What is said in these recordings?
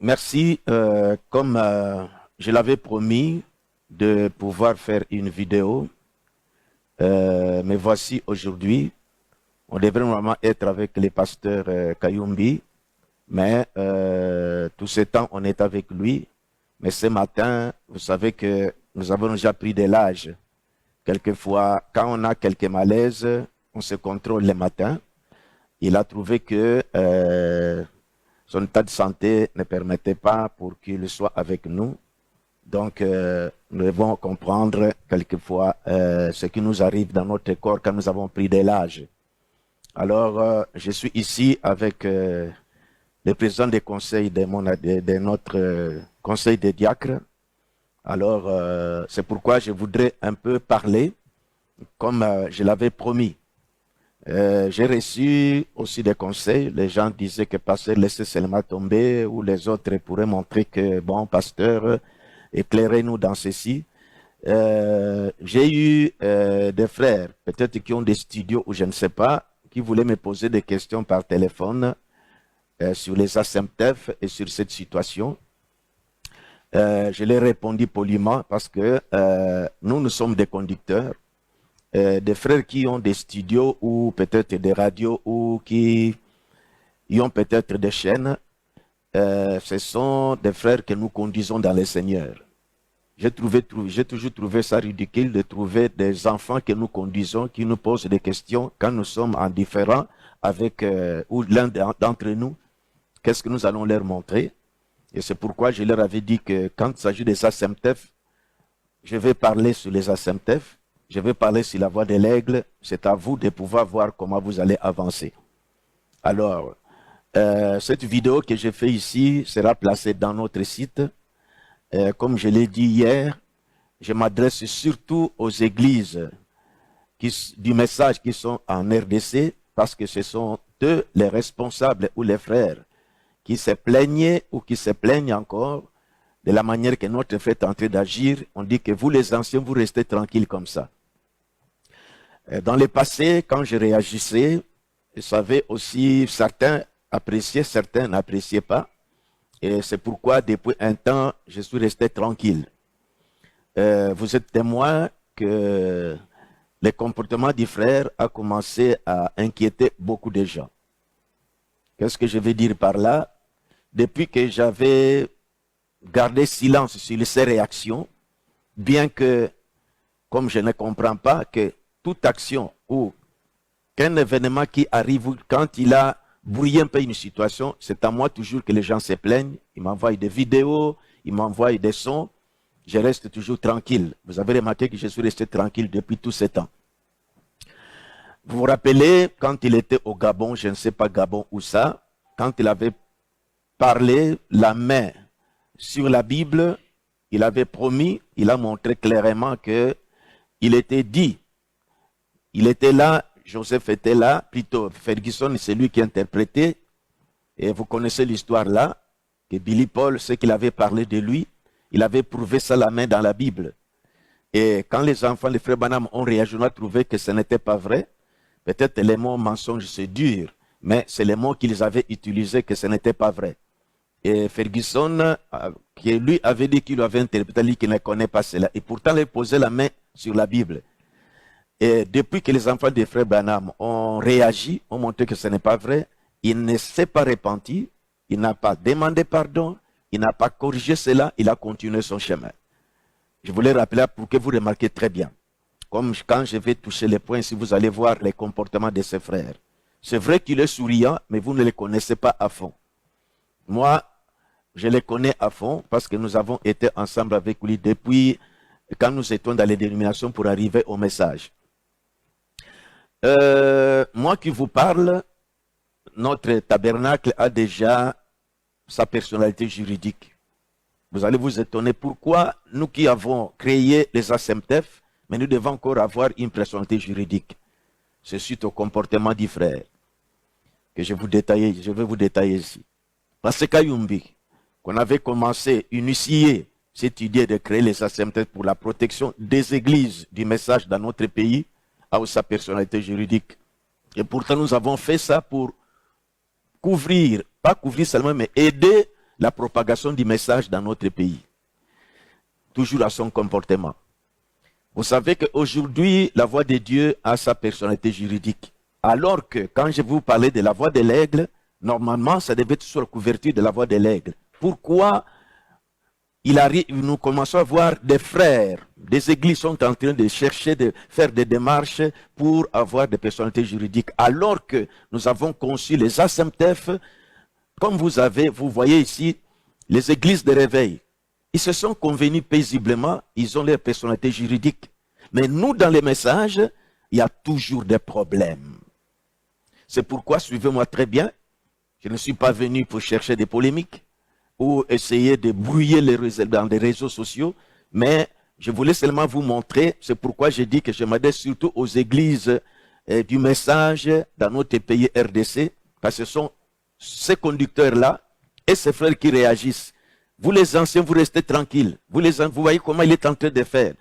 Merci. Comme je l'avais promis de pouvoir faire une vidéo, mais voici aujourd'hui, on devrait normalement être avec les pasteurs Kayumbi, mais tout ce temps, on est avec lui. Mais ce matin, vous savez que nous avons déjà pris de l'âge. Quelquefois, quand on a quelques malaises, on se contrôle le matin. Il a trouvé que son état de santé ne permettait pas pour qu'il soit avec nous. Donc, nous devons comprendre quelquefois ce qui nous arrive dans notre corps quand nous avons pris de l'âge. Alors, je suis ici avec le président des conseils de notre conseil des diacres. Alors, c'est pourquoi je voudrais un peu parler, comme je l'avais promis. J'ai reçu aussi des conseils. Les gens disaient que pasteur, laissez seulement tomber, ou les autres pourraient montrer que, bon, pasteur, éclairez-nous dans ceci. J'ai eu des frères, peut-être qui ont des studios ou je ne sais pas, qui voulaient me poser des questions par téléphone sur les asymptèves et sur cette situation. Je leur ai répondu poliment parce que nous sommes des conducteurs. Des frères qui ont des studios ou peut-être des radios ou qui ont peut-être des chaînes, ce sont des frères que nous conduisons dans le Seigneur. J'ai toujours trouvé ça ridicule de trouver des enfants que nous conduisons, qui nous posent des questions quand nous sommes en différent avec ou l'un d'entre nous. Qu'est-ce que nous allons leur montrer? Et c'est pourquoi je leur avais dit que quand il s'agit des asymptèves, je vais parler sur les asymptèves, je vais parler sur la voie de l'aigle. C'est à vous de pouvoir voir comment vous allez avancer. Alors, cette vidéo que j'ai fait ici sera placée dans notre site. Comme je l'ai dit hier, je m'adresse surtout aux églises du message qui sont en RDC, parce que ce sont eux les responsables ou les frères qui se plaignaient ou qui se plaignent encore de la manière que notre frère est en train d'agir. On dit que vous les anciens, vous restez tranquilles comme ça. Dans le passé, quand je réagissais, vous savez aussi, certains appréciaient, certains n'appréciaient pas. Et c'est pourquoi, depuis un temps, je suis resté tranquille. Vous êtes témoin que le comportement du frère a commencé à inquiéter beaucoup de gens. Qu'est-ce que je veux dire par là? Depuis que j'avais gardé silence sur ces réactions, bien que, comme je ne comprends pas que toute action ou qu'un événement qui arrive, quand il a brouillé un peu une situation, c'est à moi toujours que les gens se plaignent. Ils m'envoient des vidéos, ils m'envoient des sons. Je reste toujours tranquille. Vous avez remarqué que je suis resté tranquille depuis tout ce temps. Vous vous rappelez, quand il était au Gabon, je ne sais pas Gabon où ça, quand il avait parlé la main sur la Bible, il avait promis, il a montré clairement que il était dit, il était là, Joseph était là, plutôt Ferguson, c'est lui qui interprétait, et vous connaissez l'histoire là, que Billy Paul, ce qu'il avait parlé de lui, il avait prouvé ça la main dans la Bible. Et quand les enfants, les frères Branham ont réagi, on a trouvé que ce n'était pas vrai. Peut-être les mots mensonges, c'est dur, mais c'est les mots qu'ils avaient utilisés que ce n'était pas vrai. Et Ferguson, qui lui avait dit qu'il avait interprété, lui qui ne connaît pas cela. Et pourtant, il posait la main sur la Bible. Et depuis que les enfants des frères Branham ont réagi, ont montré que ce n'est pas vrai, il ne s'est pas repenti, il n'a pas demandé pardon, il n'a pas corrigé cela, il a continué son chemin. Je voulais rappeler pour que vous remarquiez très bien. Comme quand je vais toucher les points, si vous allez voir les comportements de ses frères. C'est vrai qu'il est souriant, mais vous ne le connaissez pas à fond. Moi, je les connais à fond parce que nous avons été ensemble avec lui depuis quand nous étions dans les dénominations pour arriver au message. Moi qui vous parle, notre tabernacle a déjà sa personnalité juridique. Vous allez vous étonner pourquoi nous qui avons créé les asymptèves, mais nous devons encore avoir une personnalité juridique. C'est suite au comportement du frère que je vais vous détailler ici. Parce Kayumbi, qu'on avait commencé, initié cette idée de créer les asymptèves pour la protection des églises du message dans notre pays, a sa personnalité juridique. Et pourtant, nous avons fait ça pour couvrir, pas couvrir seulement, mais aider la propagation du message dans notre pays. Toujours à son comportement. Vous savez qu'aujourd'hui, la voix de Dieu a sa personnalité juridique. Alors que quand je vous parlais de la voix de l'aigle, normalement, ça devait être sur la couverture de la voix de l'aigle. Pourquoi nous commençons à voir des frères, des églises sont en train de chercher, de faire des démarches pour avoir des personnalités juridiques. Alors que nous avons conçu les ASEMTEF, comme vous voyez ici, les églises de réveil. Ils se sont convenus paisiblement, ils ont leur personnalité juridique. Mais nous, dans les messages, il y a toujours des problèmes. C'est pourquoi, suivez-moi très bien, je ne suis pas venu pour chercher des polémiques ou essayer de brouiller dans les réseaux sociaux, mais je voulais seulement vous montrer, c'est pourquoi j'ai dit que je m'adresse surtout aux églises du message dans notre pays RDC, parce que ce sont ces conducteurs-là et ces frères qui réagissent. Vous les anciens, vous restez tranquilles. Vous voyez comment il est en train de faire.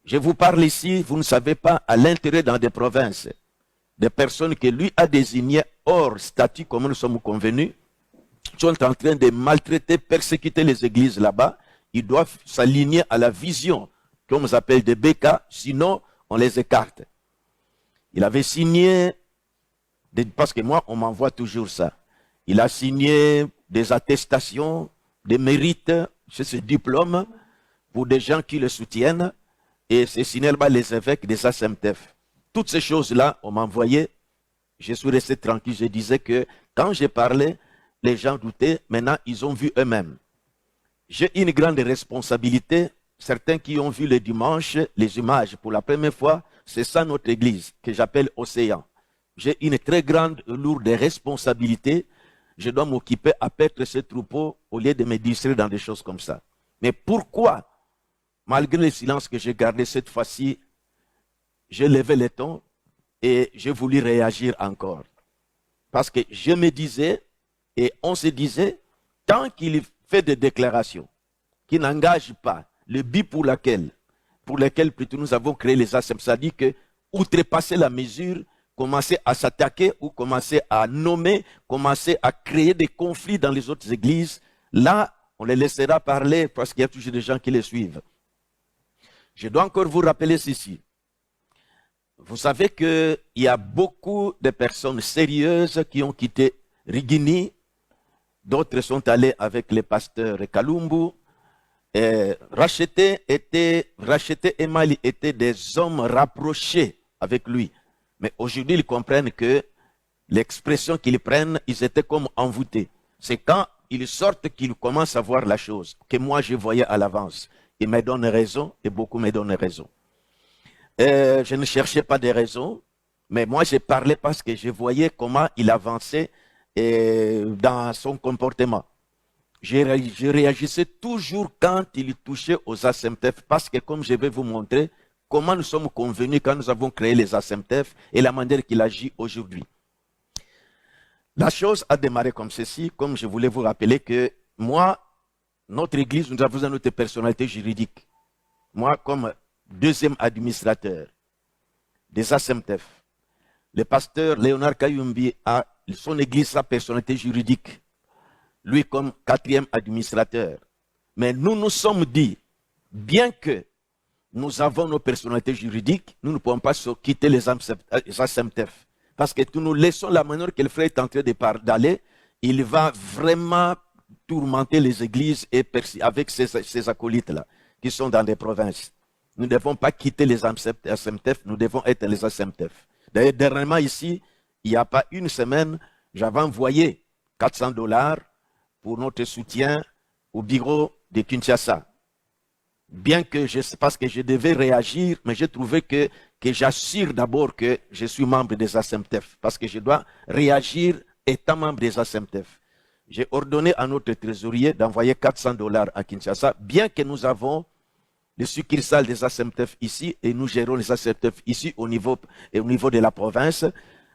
Je vous parle ici, vous ne savez pas, à l'intérieur dans des provinces, des personnes que lui a désignées hors statut, comme nous sommes convenus, sont en train de maltraiter, persécuter les églises là-bas. Ils doivent s'aligner à la vision qu'on nous appelle des BK, sinon on les écarte. Il avait signé, parce que moi, on m'envoie toujours ça. Il a signé des attestations, des mérites, c'est ce diplôme, pour des gens qui le soutiennent, et c'est signé par les évêques des ASEMTEF. Toutes ces choses-là, on m'envoyait, je suis resté tranquille, je disais que quand j'ai parlé, les gens doutaient, maintenant ils ont vu eux-mêmes. J'ai une grande responsabilité, certains qui ont vu le dimanche, les images pour la première fois, c'est ça notre église, que j'appelle Océan. J'ai une très grande, lourde responsabilité, je dois m'occuper à perdre ce troupeau au lieu de me distraire dans des choses comme ça. Mais pourquoi, malgré le silence que j'ai gardé cette fois-ci, j'ai levé le ton et j'ai voulu réagir encore. Parce que je me disais, et on se disait, tant qu'il fait des déclarations qui n'engagent pas le but pour lequel plutôt nous avons créé les ASEM, ça dit que outrepasser la mesure, commencer à s'attaquer ou commencer à nommer, commencer à créer des conflits dans les autres églises, là, on les laissera parler parce qu'il y a toujours des gens qui les suivent. Je dois encore vous rappeler ceci. Vous savez qu'il y a beaucoup de personnes sérieuses qui ont quitté Rigini. D'autres sont allés avec le pasteur Kalumbu. Racheté et Mali étaient des hommes rapprochés avec lui. Mais aujourd'hui, ils comprennent que l'expression qu'ils prennent, ils étaient comme envoûtés. C'est quand ils sortent qu'ils commencent à voir la chose que moi je voyais à l'avance. Ils me donnent raison et beaucoup me donnent raison. Je ne cherchais pas de raisons, mais moi je parlais parce que je voyais comment il avançait dans son comportement. Je réagissais toujours quand il touchait aux ASEMTEF, parce que comme je vais vous montrer comment nous sommes convenus quand nous avons créé les ASEMTEF et la manière qu'il agit aujourd'hui. La chose a démarré comme ceci, comme je voulais vous rappeler que moi, notre église, nous avons notre personnalité juridique. Moi, comme deuxième administrateur des ASEMTEF, le pasteur Léonard Kayumbi a son église, sa personnalité juridique. Lui comme quatrième administrateur. Mais nous nous sommes dit, bien que nous avons nos personnalités juridiques, nous ne pouvons pas quitter les ASEMTEF. Parce que nous laissons la manière que le frère est en train d'aller, il va vraiment tourmenter les églises et avec ces acolytes-là, qui sont dans les provinces. Nous ne devons pas quitter les ASEMTEF, nous devons être les ASEMTEF. D'ailleurs, dernièrement ici, il n'y a pas une semaine, j'avais envoyé $400 pour notre soutien au bureau de Kinshasa. Bien que parce que je devais réagir, mais j'ai trouvé que j'assure d'abord que je suis membre des ASEMTEF, parce que je dois réagir étant membre des ASEMTEF. J'ai ordonné à notre trésorier d'envoyer $400 à Kinshasa, bien que nous avons les succursales des ASEMTEF ici, et nous gérons les ASEMTEF ici au niveau de la province,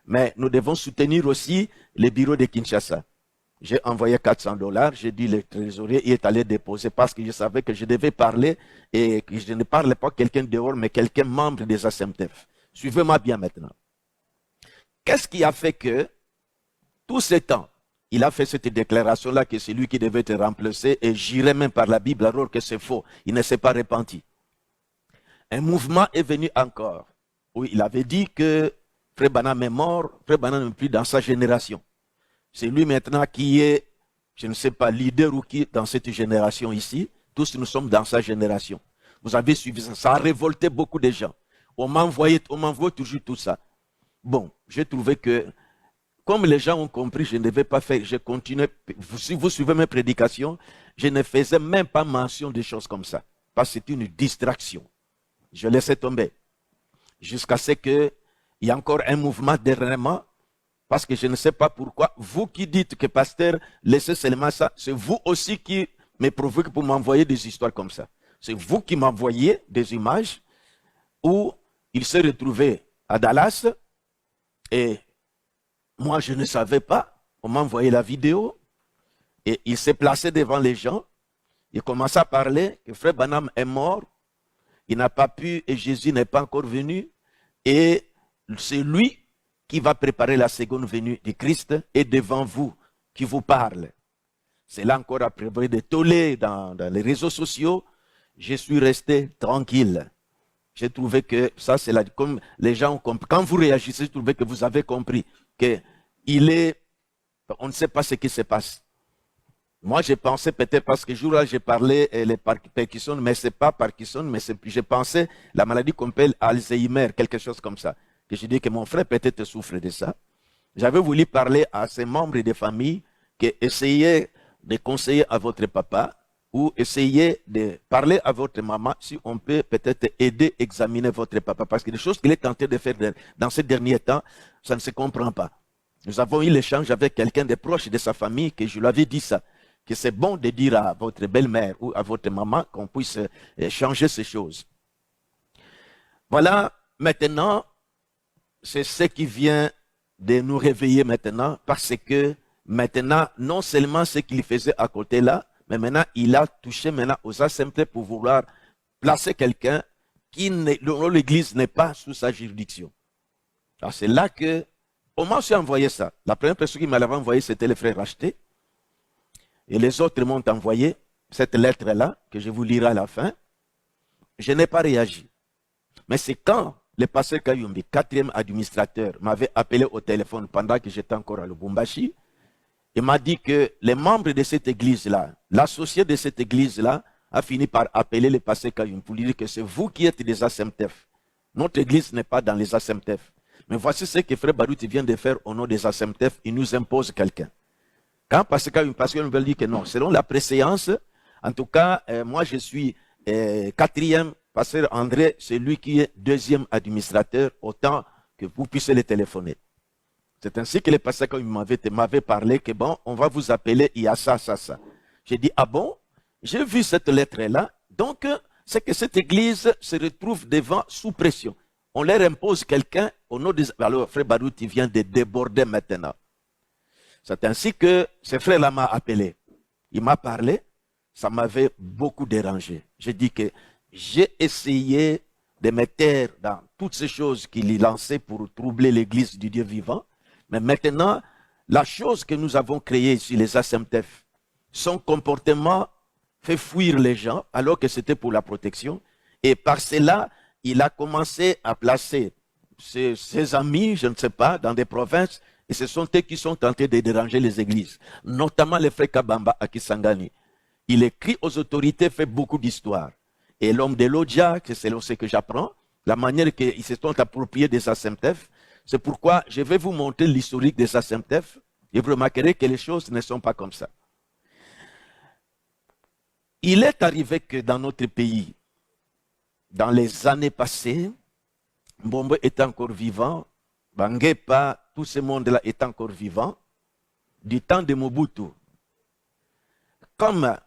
mais nous devons soutenir aussi les bureaux de Kinshasa. J'ai envoyé $400, j'ai dit le trésorier, il est allé déposer parce que je savais que je devais parler et que je ne parlais pas quelqu'un dehors, mais quelqu'un membre des ASEMTEF. Suivez-moi bien maintenant. Qu'est-ce qui a fait que, tout ce temps, il a fait cette déclaration-là que c'est lui qui devait te remplacer et j'irai même par la Bible alors que c'est faux. Il ne s'est pas repenti. Un mouvement est venu encore où il avait dit que Frère Branham est mort, Frère Branham n'est plus dans sa génération. C'est lui maintenant qui est, je ne sais pas, leader ou qui dans cette génération ici. Tous nous sommes dans sa génération. Vous avez suivi ça. Ça a révolté beaucoup de gens. On m'envoie toujours tout ça. Bon, j'ai trouvé que, comme les gens ont compris, je ne devais pas faire, je continuais. Si vous suivez mes prédications, je ne faisais même pas mention de choses comme ça. Parce que c'est une distraction. Je laissais tomber. Jusqu'à ce qu'il y ait encore un mouvement dernièrement. Parce que je ne sais pas pourquoi. Vous qui dites que pasteur, laissez seulement ça, c'est vous aussi qui me provoquez pour m'envoyer des histoires comme ça. C'est vous qui m'envoyez des images où il s'est retrouvé à Dallas et moi je ne savais pas. On m'a envoyé la vidéo et il s'est placé devant les gens. Il commençait à parler que Frère Branham est mort. Il n'a pas pu et Jésus n'est pas encore venu. Et c'est lui qui va préparer la seconde venue du Christ et devant vous qui vous parle. C'est là encore après de toller dans les réseaux sociaux. Je suis resté tranquille. J'ai trouvé que ça, c'est comme les gens ont compris. Quand vous réagissez, j'ai trouvé que vous avez compris qu'il est, on ne sait pas ce qui se passe. Moi, j'ai pensé peut-être parce que jour-là, j'ai parlé les Parkinson, mais ce n'est pas Parkinson, mais j'ai pensé la maladie qu'on appelle Alzheimer, quelque chose comme ça. Que je dis que mon frère peut-être souffre de ça. J'avais voulu parler à ces membres de famille qui essayaient de conseiller à votre papa ou essayez de parler à votre maman si on peut peut-être aider à examiner votre papa. Parce que les choses qu'il est tenté de faire dans ces derniers temps, ça ne se comprend pas. Nous avons eu l'échange avec quelqu'un de proche de sa famille que je lui avais dit ça. Que c'est bon de dire à votre belle-mère ou à votre maman qu'on puisse changer ces choses. Voilà, maintenant, c'est ce qui vient de nous réveiller maintenant, parce que maintenant, non seulement ce qu'il faisait à côté là, mais maintenant, il a touché maintenant aux assemblées pour vouloir placer quelqu'un dont l'église n'est pas sous sa juridiction. Alors c'est là que, on m'a aussi envoyé ça. La première personne qui m'avait envoyé, c'était le frère Racheté. Et les autres m'ont envoyé cette lettre-là, que je vous lirai à la fin. Je n'ai pas réagi. Mais c'est quand le pasteur Kayumbi, 4e administrateur, m'avait appelé au téléphone pendant que j'étais encore à Lubumbashi. Il m'a dit que les membres de cette église-là, l'associé de cette église-là, a fini par appeler le pasteur Kayumbi pour lui dire que c'est vous qui êtes des ASEMTEF. Notre église n'est pas dans les ASEMTEF. Mais voici ce que Frère Barouti vient de faire au nom des ASEMTEF. Il nous impose quelqu'un. Quand pasteur Kayumbi veut dire que non, selon la préséance, en tout cas, moi je suis 4e. Pasteur André, c'est lui qui est 2e administrateur, autant que vous puissiez le téléphoner. C'est ainsi que le pasteur m'avait parlé que bon, on va vous appeler, il y a ça, ça, ça. J'ai dit, ah bon, j'ai vu cette lettre-là, donc c'est que cette église se retrouve devant sous pression. On leur impose quelqu'un au nom des... Alors, frère Barouti vient de déborder maintenant. C'est ainsi que ce frère-là m'a appelé. Il m'a parlé, ça m'avait beaucoup dérangé. J'ai dit que j'ai essayé de me taire dans toutes ces choses qu'il lançait pour troubler l'église du Dieu vivant. Mais maintenant, la chose que nous avons créée ici, les ASEMTEF, son comportement fait fuir les gens alors que c'était pour la protection. Et par cela, il a commencé à placer ses amis, je ne sais pas, dans des provinces. Et ce sont eux qui sont tentés de déranger les églises, notamment les frères Kabamba à Kisangani. Il écrit aux autorités, fait beaucoup d'histoires. Et l'homme de l'Odja, c'est ce que j'apprends, la manière qu'ils se sont appropriés des ASEMTEF. C'est pourquoi je vais vous montrer l'historique des ASEMTEF et vous remarquerez que les choses ne sont pas comme ça. Il est arrivé que dans notre pays, dans les années passées, Mbombo est encore vivant, Bangepa, tout ce monde-là est encore vivant, du temps de Mobutu. Comme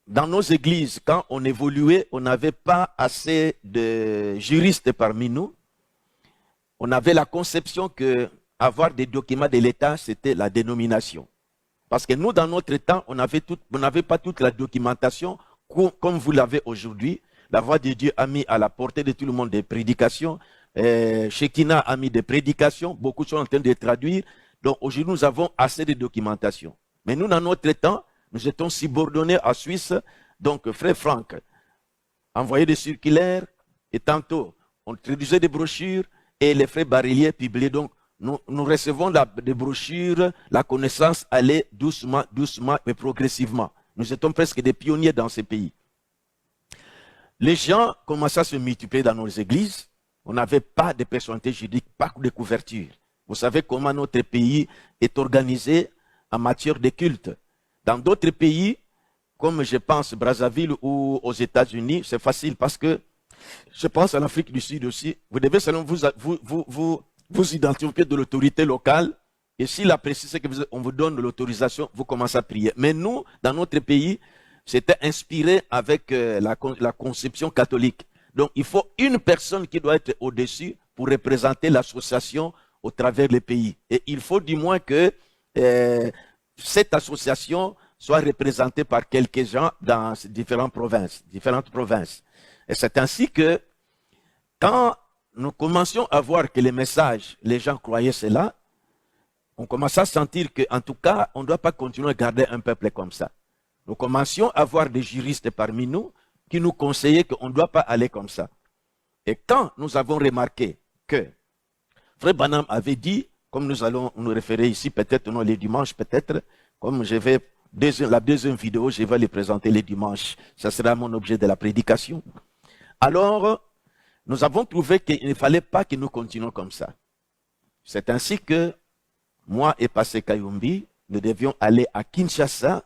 dans nos églises, quand on évoluait, on n'avait pas assez de juristes parmi nous. On avait la conception que avoir des documents de l'État, c'était la dénomination. Parce que nous, dans notre temps, on n'avait pas toute la documentation comme vous l'avez aujourd'hui. La voix de Dieu a mis à la portée de tout le monde des prédications. Shekina a mis des prédications. Beaucoup sont en train de traduire. Donc aujourd'hui, nous avons assez de documentation. Mais nous, dans notre temps, nous étions subordonnés à Suisse. Donc, frère Franck envoyait des circulaires et tantôt, on traduisait des brochures et les frères Barillier publiaient. Donc, nous recevons des brochures, la connaissance allait doucement, doucement et progressivement. Nous étions presque des pionniers dans ces pays. Les gens commençaient à se multiplier dans nos églises. On n'avait pas de personnalité juridique, pas de couverture. Vous savez comment notre pays est organisé en matière de culte. Dans d'autres pays, comme je pense Brazzaville ou aux États-Unis, c'est facile parce que je pense en Afrique du Sud aussi. Vous devez seulement vous identifier de l'autorité locale. Et s'il apprécie ce que on vous donne l'autorisation, vous commencez à prier. Mais nous, dans notre pays, c'était inspiré avec la conception catholique. Donc, il faut une personne qui doit être au-dessus pour représenter l'association au travers des pays. Et il faut du moins que cette association soit représentée par quelques gens dans différentes provinces. Et c'est ainsi que, quand nous commencions à voir que les messages, les gens croyaient cela, on commence à sentir qu'en tout cas, on ne doit pas continuer à garder un peuple comme ça. Nous commencions à voir des juristes parmi nous qui nous conseillaient qu'on ne doit pas aller comme ça. Et quand nous avons remarqué que Frère Branham avait dit, comme nous allons nous référer ici, peut-être non les dimanches, peut-être, comme je vais, la deuxième vidéo, je vais les présenter les dimanches, ça sera mon objet de la prédication. Alors, nous avons trouvé qu'il ne fallait pas que nous continuions comme ça. C'est ainsi que moi et Pasteur Kayumbi, nous devions aller à Kinshasa.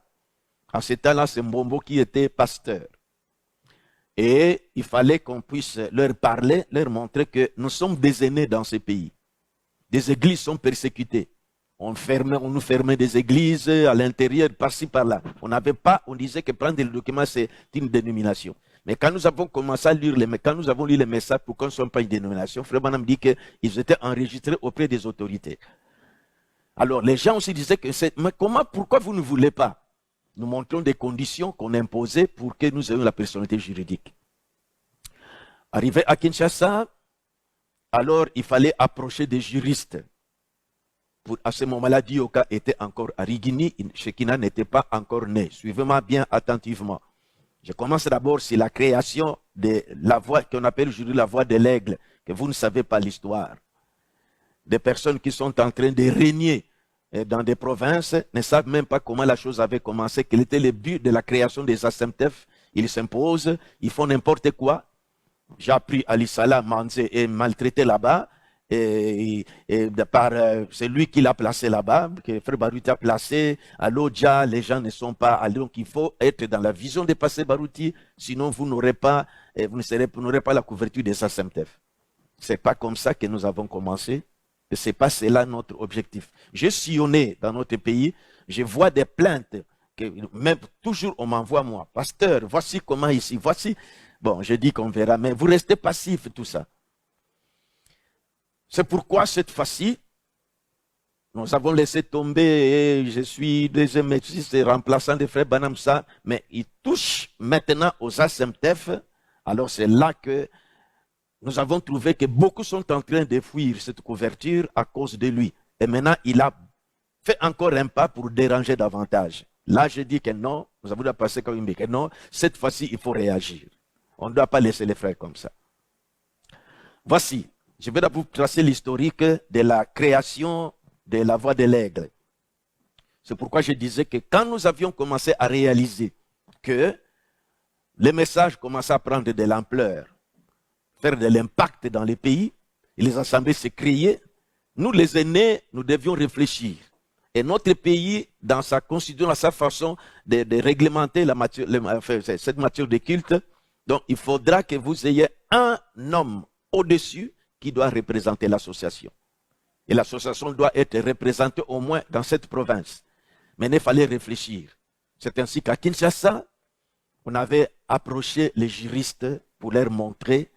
En ce temps-là, c'est Mbombo qui était pasteur. Et il fallait qu'on puisse leur parler, leur montrer que nous sommes des aînés dans ces pays. Des églises sont persécutées. On nous fermait des églises à l'intérieur, par-ci, par-là. On disait que prendre le document, c'est une dénomination. Mais quand nous avons commencé à lire quand nous avons lu les messages pour qu'on ne soit pas une dénomination, Frère Branham dit qu'ils étaient enregistrés auprès des autorités. Alors, les gens aussi disaient que mais pourquoi vous ne voulez pas? Nous montrons des conditions qu'on imposait pour que nous ayons la personnalité juridique. Arrivé à Kinshasa, alors il fallait approcher des juristes. À ce moment-là, Dioka était encore à Rigini, Shekina n'était pas encore né. Suivez-moi bien attentivement. Je commence d'abord sur la création de la voie qu'on appelle aujourd'hui la voie de l'aigle, que vous ne savez pas l'histoire. Des personnes qui sont en train de régner dans des provinces ne savent même pas comment la chose avait commencé, quel était le but de la création des ASMTF. Ils s'imposent, ils font n'importe quoi. J'ai appris à l'Isala Manzé et maltraité là-bas. Et c'est lui qui l'a placé là-bas, que Frère Barouti a placé. À l'Odja, les gens ne sont pas allés. Donc il faut être dans la vision de Pasteur Barouti, sinon vous n'aurez pas la couverture des ASMTF. Ce n'est pas comme ça que nous avons commencé. Et ce n'est pas cela notre objectif. J'ai sillonné dans notre pays, je vois des plaintes, que même toujours on m'envoie moi, pasteur, voici comment ici, voici. Bon, je dis qu'on verra, mais vous restez passif, tout ça. C'est pourquoi cette fois-ci, nous avons laissé tomber, et je suis deuxième métis et remplaçant de Frère Branham, mais il touche maintenant aux ASMTF. Alors c'est là que nous avons trouvé que beaucoup sont en train de fuir cette couverture à cause de lui. Et maintenant, il a fait encore un pas pour déranger davantage. Là, je dis que non, nous avons passé comme une que non, cette fois-ci, il faut réagir. On ne doit pas laisser les frères comme ça. Voici, je vais vous tracer l'historique de la création de la voie de l'aigle. C'est pourquoi je disais que quand nous avions commencé à réaliser que les messages commençaient à prendre de l'ampleur, faire de l'impact dans les pays, et les assemblées se créaient, nous les aînés, nous devions réfléchir. Et notre pays, dans sa constitution, dans sa façon de réglementer cette matière de culte, donc il faudra que vous ayez un homme au-dessus qui doit représenter l'association. Et l'association doit être représentée au moins dans cette province. Mais il fallait réfléchir. C'est ainsi qu'à Kinshasa, on avait approché les juristes pour leur montrer,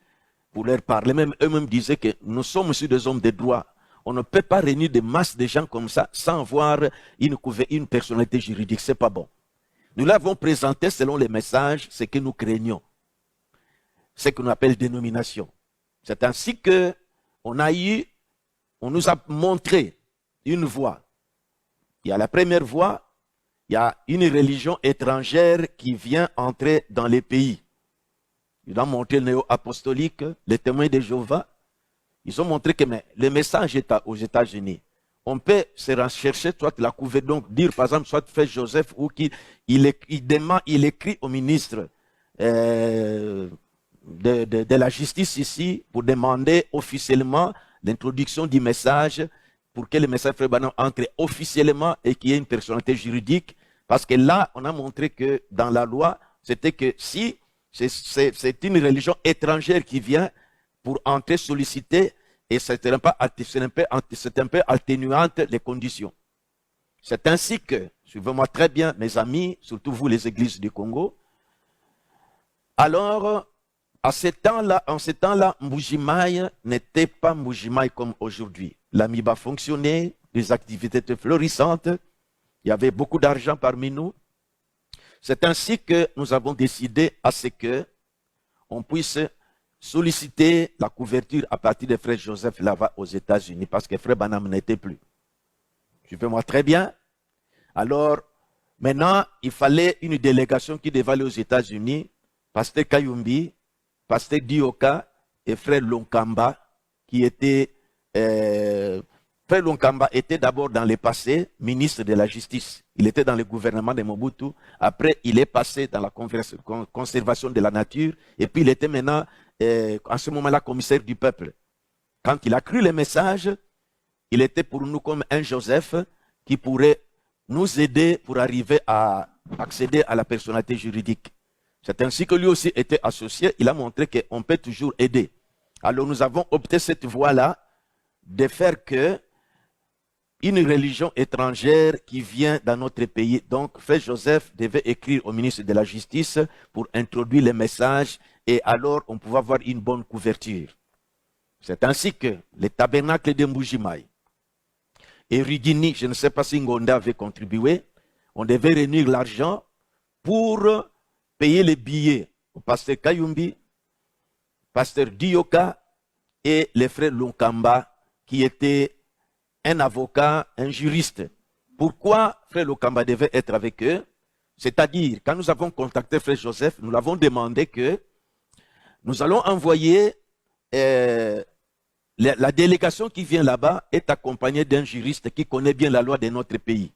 pour leur parler. Même eux-mêmes disaient que nous sommes aussi des hommes de droit. On ne peut pas réunir des masses de gens comme ça sans avoir une personnalité juridique. Ce n'est pas bon. Nous l'avons présenté selon les messages, ce que nous craignons. Ce qu'on appelle dénomination. C'est ainsi que on nous a montré une voie. Il y a la première voie, il y a une religion étrangère qui vient entrer dans les pays. Ils ont montré le néo-apostolique, les témoins de Jéhovah. Ils ont montré que le message est aux États-Unis. On peut se rechercher, soit la couverture, donc dire par exemple, soit Frère Joseph, ou il écrit au ministre de la justice ici pour demander officiellement l'introduction du message pour que le message Frère Branham entre officiellement et qu'il y ait une personnalité juridique. Parce que là, on a montré que dans la loi, c'était que si c'est une religion étrangère qui vient pour entrer solliciter, et c'est un peu atténuante les conditions. C'est ainsi que, suivez-moi très bien, mes amis, surtout vous les églises du Congo. Alors, en ce temps-là, Mbujimaï n'était pas Mbujimaï comme aujourd'hui. L'Amiba fonctionnait, les activités étaient florissantes, il y avait beaucoup d'argent parmi nous. C'est ainsi que nous avons décidé à ce que on puisse solliciter la couverture à partir de Frère Joseph là-bas aux États-Unis, parce que Frère Branham n'était plus. Suivez-moi très bien. Alors, maintenant, il fallait une délégation qui devait aller aux États-Unis, Pasteur Kayumbi, Pasteur Dioka et Frère Lonkamba, qui étaient... Frère Lonkamba était d'abord dans le passé ministre de la Justice. Il était dans le gouvernement de Mobutu. Après, il est passé dans la conservation de la nature. Et puis, il était maintenant, en ce moment-là, commissaire du peuple. Quand il a cru le message, il était pour nous comme un Joseph qui pourrait nous aider pour arriver à accéder à la personnalité juridique. C'est ainsi que lui aussi était associé. Il a montré qu'on peut toujours aider. Alors, nous avons opté cette voie-là de faire que une religion étrangère qui vient dans notre pays. Donc, Frère Joseph devait écrire au ministre de la Justice pour introduire le message et alors on pouvait avoir une bonne couverture. C'est ainsi que le tabernacle de Mbujimaï et Rigini, je ne sais pas si Ngonda avait contribué, on devait réunir l'argent pour payer les billets au pasteur Kayumbi, pasteur Dioka et les frères Lonkamba qui étaient un avocat, un juriste. Pourquoi Frère Lokamba devait être avec eux? C'est-à-dire, quand nous avons contacté Frère Joseph, nous l'avons demandé que nous allons envoyer la délégation qui vient là-bas est accompagnée d'un juriste qui connaît bien la loi de notre pays.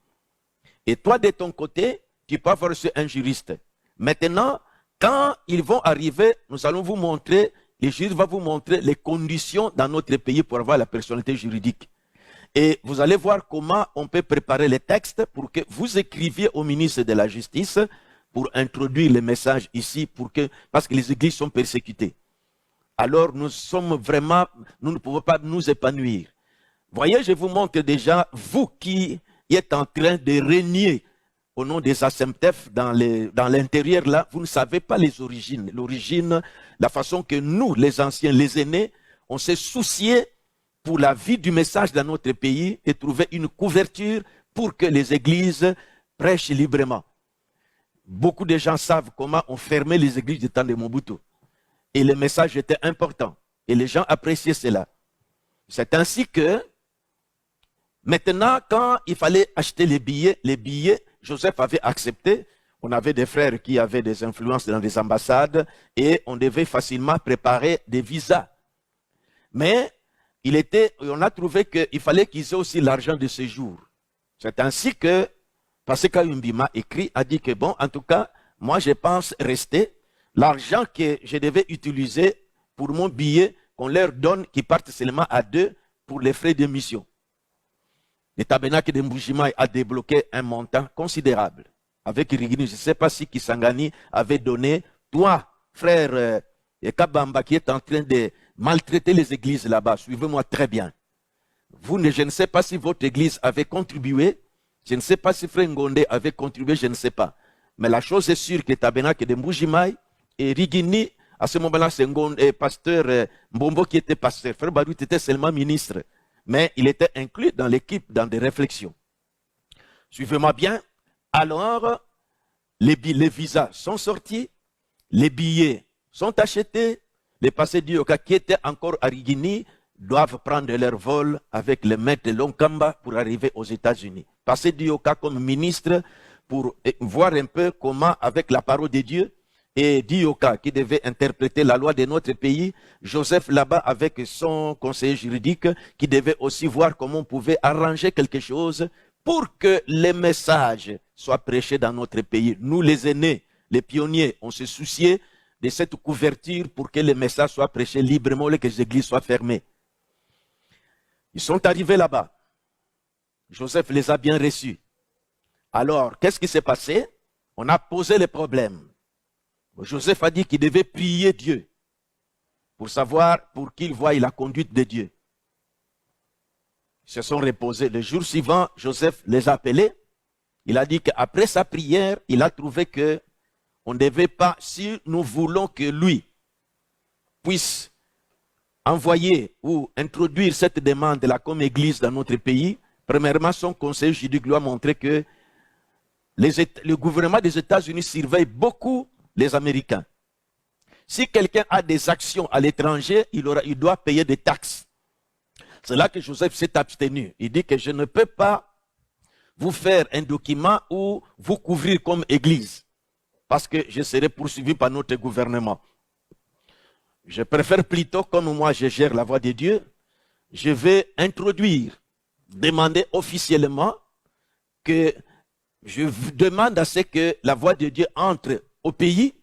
Et toi, de ton côté, tu peux avoir reçu un juriste. Maintenant, quand ils vont arriver, nous allons vous montrer, le juriste va vous montrer les conditions dans notre pays pour avoir la personnalité juridique. Et vous allez voir comment on peut préparer les textes pour que vous écriviez au ministre de la Justice pour introduire les messages ici, parce que les églises sont persécutées. Alors nous ne pouvons pas nous épanouir. Voyez, je vous montre déjà, vous qui êtes en train de régner au nom des ASEMTEF dans l'intérieur là, vous ne savez pas les origines. L'origine, la façon que nous, les anciens, les aînés, on s'est soucié pour la vie du message dans notre pays et trouver une couverture pour que les églises prêchent librement. Beaucoup de gens savent comment on fermait les églises du temps de Mobutu. Et le message était important. Et les gens appréciaient cela. C'est ainsi que, maintenant, quand il fallait acheter les billets, Joseph avait accepté. On avait des frères qui avaient des influences dans les ambassades et on devait facilement préparer des visas. Mais on a trouvé qu'il fallait qu'ils aient aussi l'argent de séjour. C'est ainsi que Pasteur Kayumbi m'a écrit, a dit que bon, en tout cas, moi je pense rester. L'argent que je devais utiliser pour mon billet, qu'on leur donne, qui partent seulement à 2 pour les frais de mission. Le tabernacle de Mbujimaï a débloqué un montant considérable. Avec Rigini, je ne sais pas si Kisangani avait donné, toi, frère Kabamba, qui est en train de maltraiter les églises là-bas, suivez-moi très bien. Je ne sais pas si votre église avait contribué, je ne sais pas si Frère Ngonde avait contribué, je ne sais pas. Mais la chose est sûre que le tabernacle de Mbujimaï et Rigini, à ce moment-là, c'est pasteur Mbombo qui était pasteur. Frère Barout était seulement ministre, mais il était inclus dans l'équipe, dans des réflexions. Suivez-moi bien. Alors, les visas sont sortis, les billets sont achetés, les passés d'Ioka qui étaient encore à Rigini doivent prendre leur vol avec le maître de Lonkamba pour arriver aux États-Unis. Passé d'Ioka comme ministre pour voir un peu comment, avec la parole de Dieu, et Dioka, qui devait interpréter la loi de notre pays, Joseph là-bas avec son conseiller juridique, qui devait aussi voir comment on pouvait arranger quelque chose pour que les messages soient prêchés dans notre pays. Nous, les aînés, les pionniers, on se souciait de cette couverture pour que les messages soient prêchés librement et que les églises soient fermées. Ils sont arrivés là-bas. Joseph les a bien reçus. Alors, qu'est-ce qui s'est passé? On a posé les problèmes. Joseph a dit qu'il devait prier Dieu pour savoir, pour qu'il voie la conduite de Dieu. Ils se sont reposés. Le jour suivant, Joseph les a appelés. Il a dit qu'après sa prière, il a trouvé que on ne devait pas, si nous voulons que lui puisse envoyer ou introduire cette demande-là comme église dans notre pays, premièrement, son conseil juridique lui a montré que le gouvernement des États-Unis surveille beaucoup les Américains. Si quelqu'un a des actions à l'étranger, il doit payer des taxes. C'est là que Joseph s'est abstenu. Il dit que je ne peux pas vous faire un document ou vous couvrir comme église, parce que je serai poursuivi par notre gouvernement. Je préfère plutôt, comme moi je gère la voie de Dieu, je vais introduire, demander officiellement que je demande à ce que la voix de Dieu entre au pays,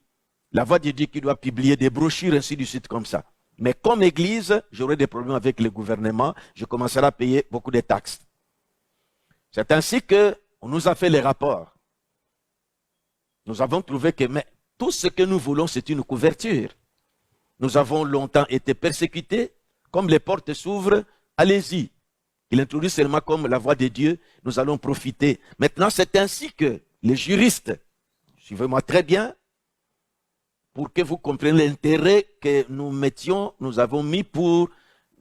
la voix de Dieu qui doit publier des brochures, ainsi de suite comme ça. Mais comme église, j'aurai des problèmes avec le gouvernement, je commencerai à payer beaucoup de taxes. C'est ainsi qu'on nous a fait les rapports. Nous avons trouvé que mais, tout ce que nous voulons, c'est une couverture. Nous avons longtemps été persécutés, comme les portes s'ouvrent, allez-y. Il introduit seulement comme la voix de Dieu, nous allons profiter. Maintenant, c'est ainsi que les juristes, suivez-moi très bien, pour que vous compreniez l'intérêt que nous avons mis pour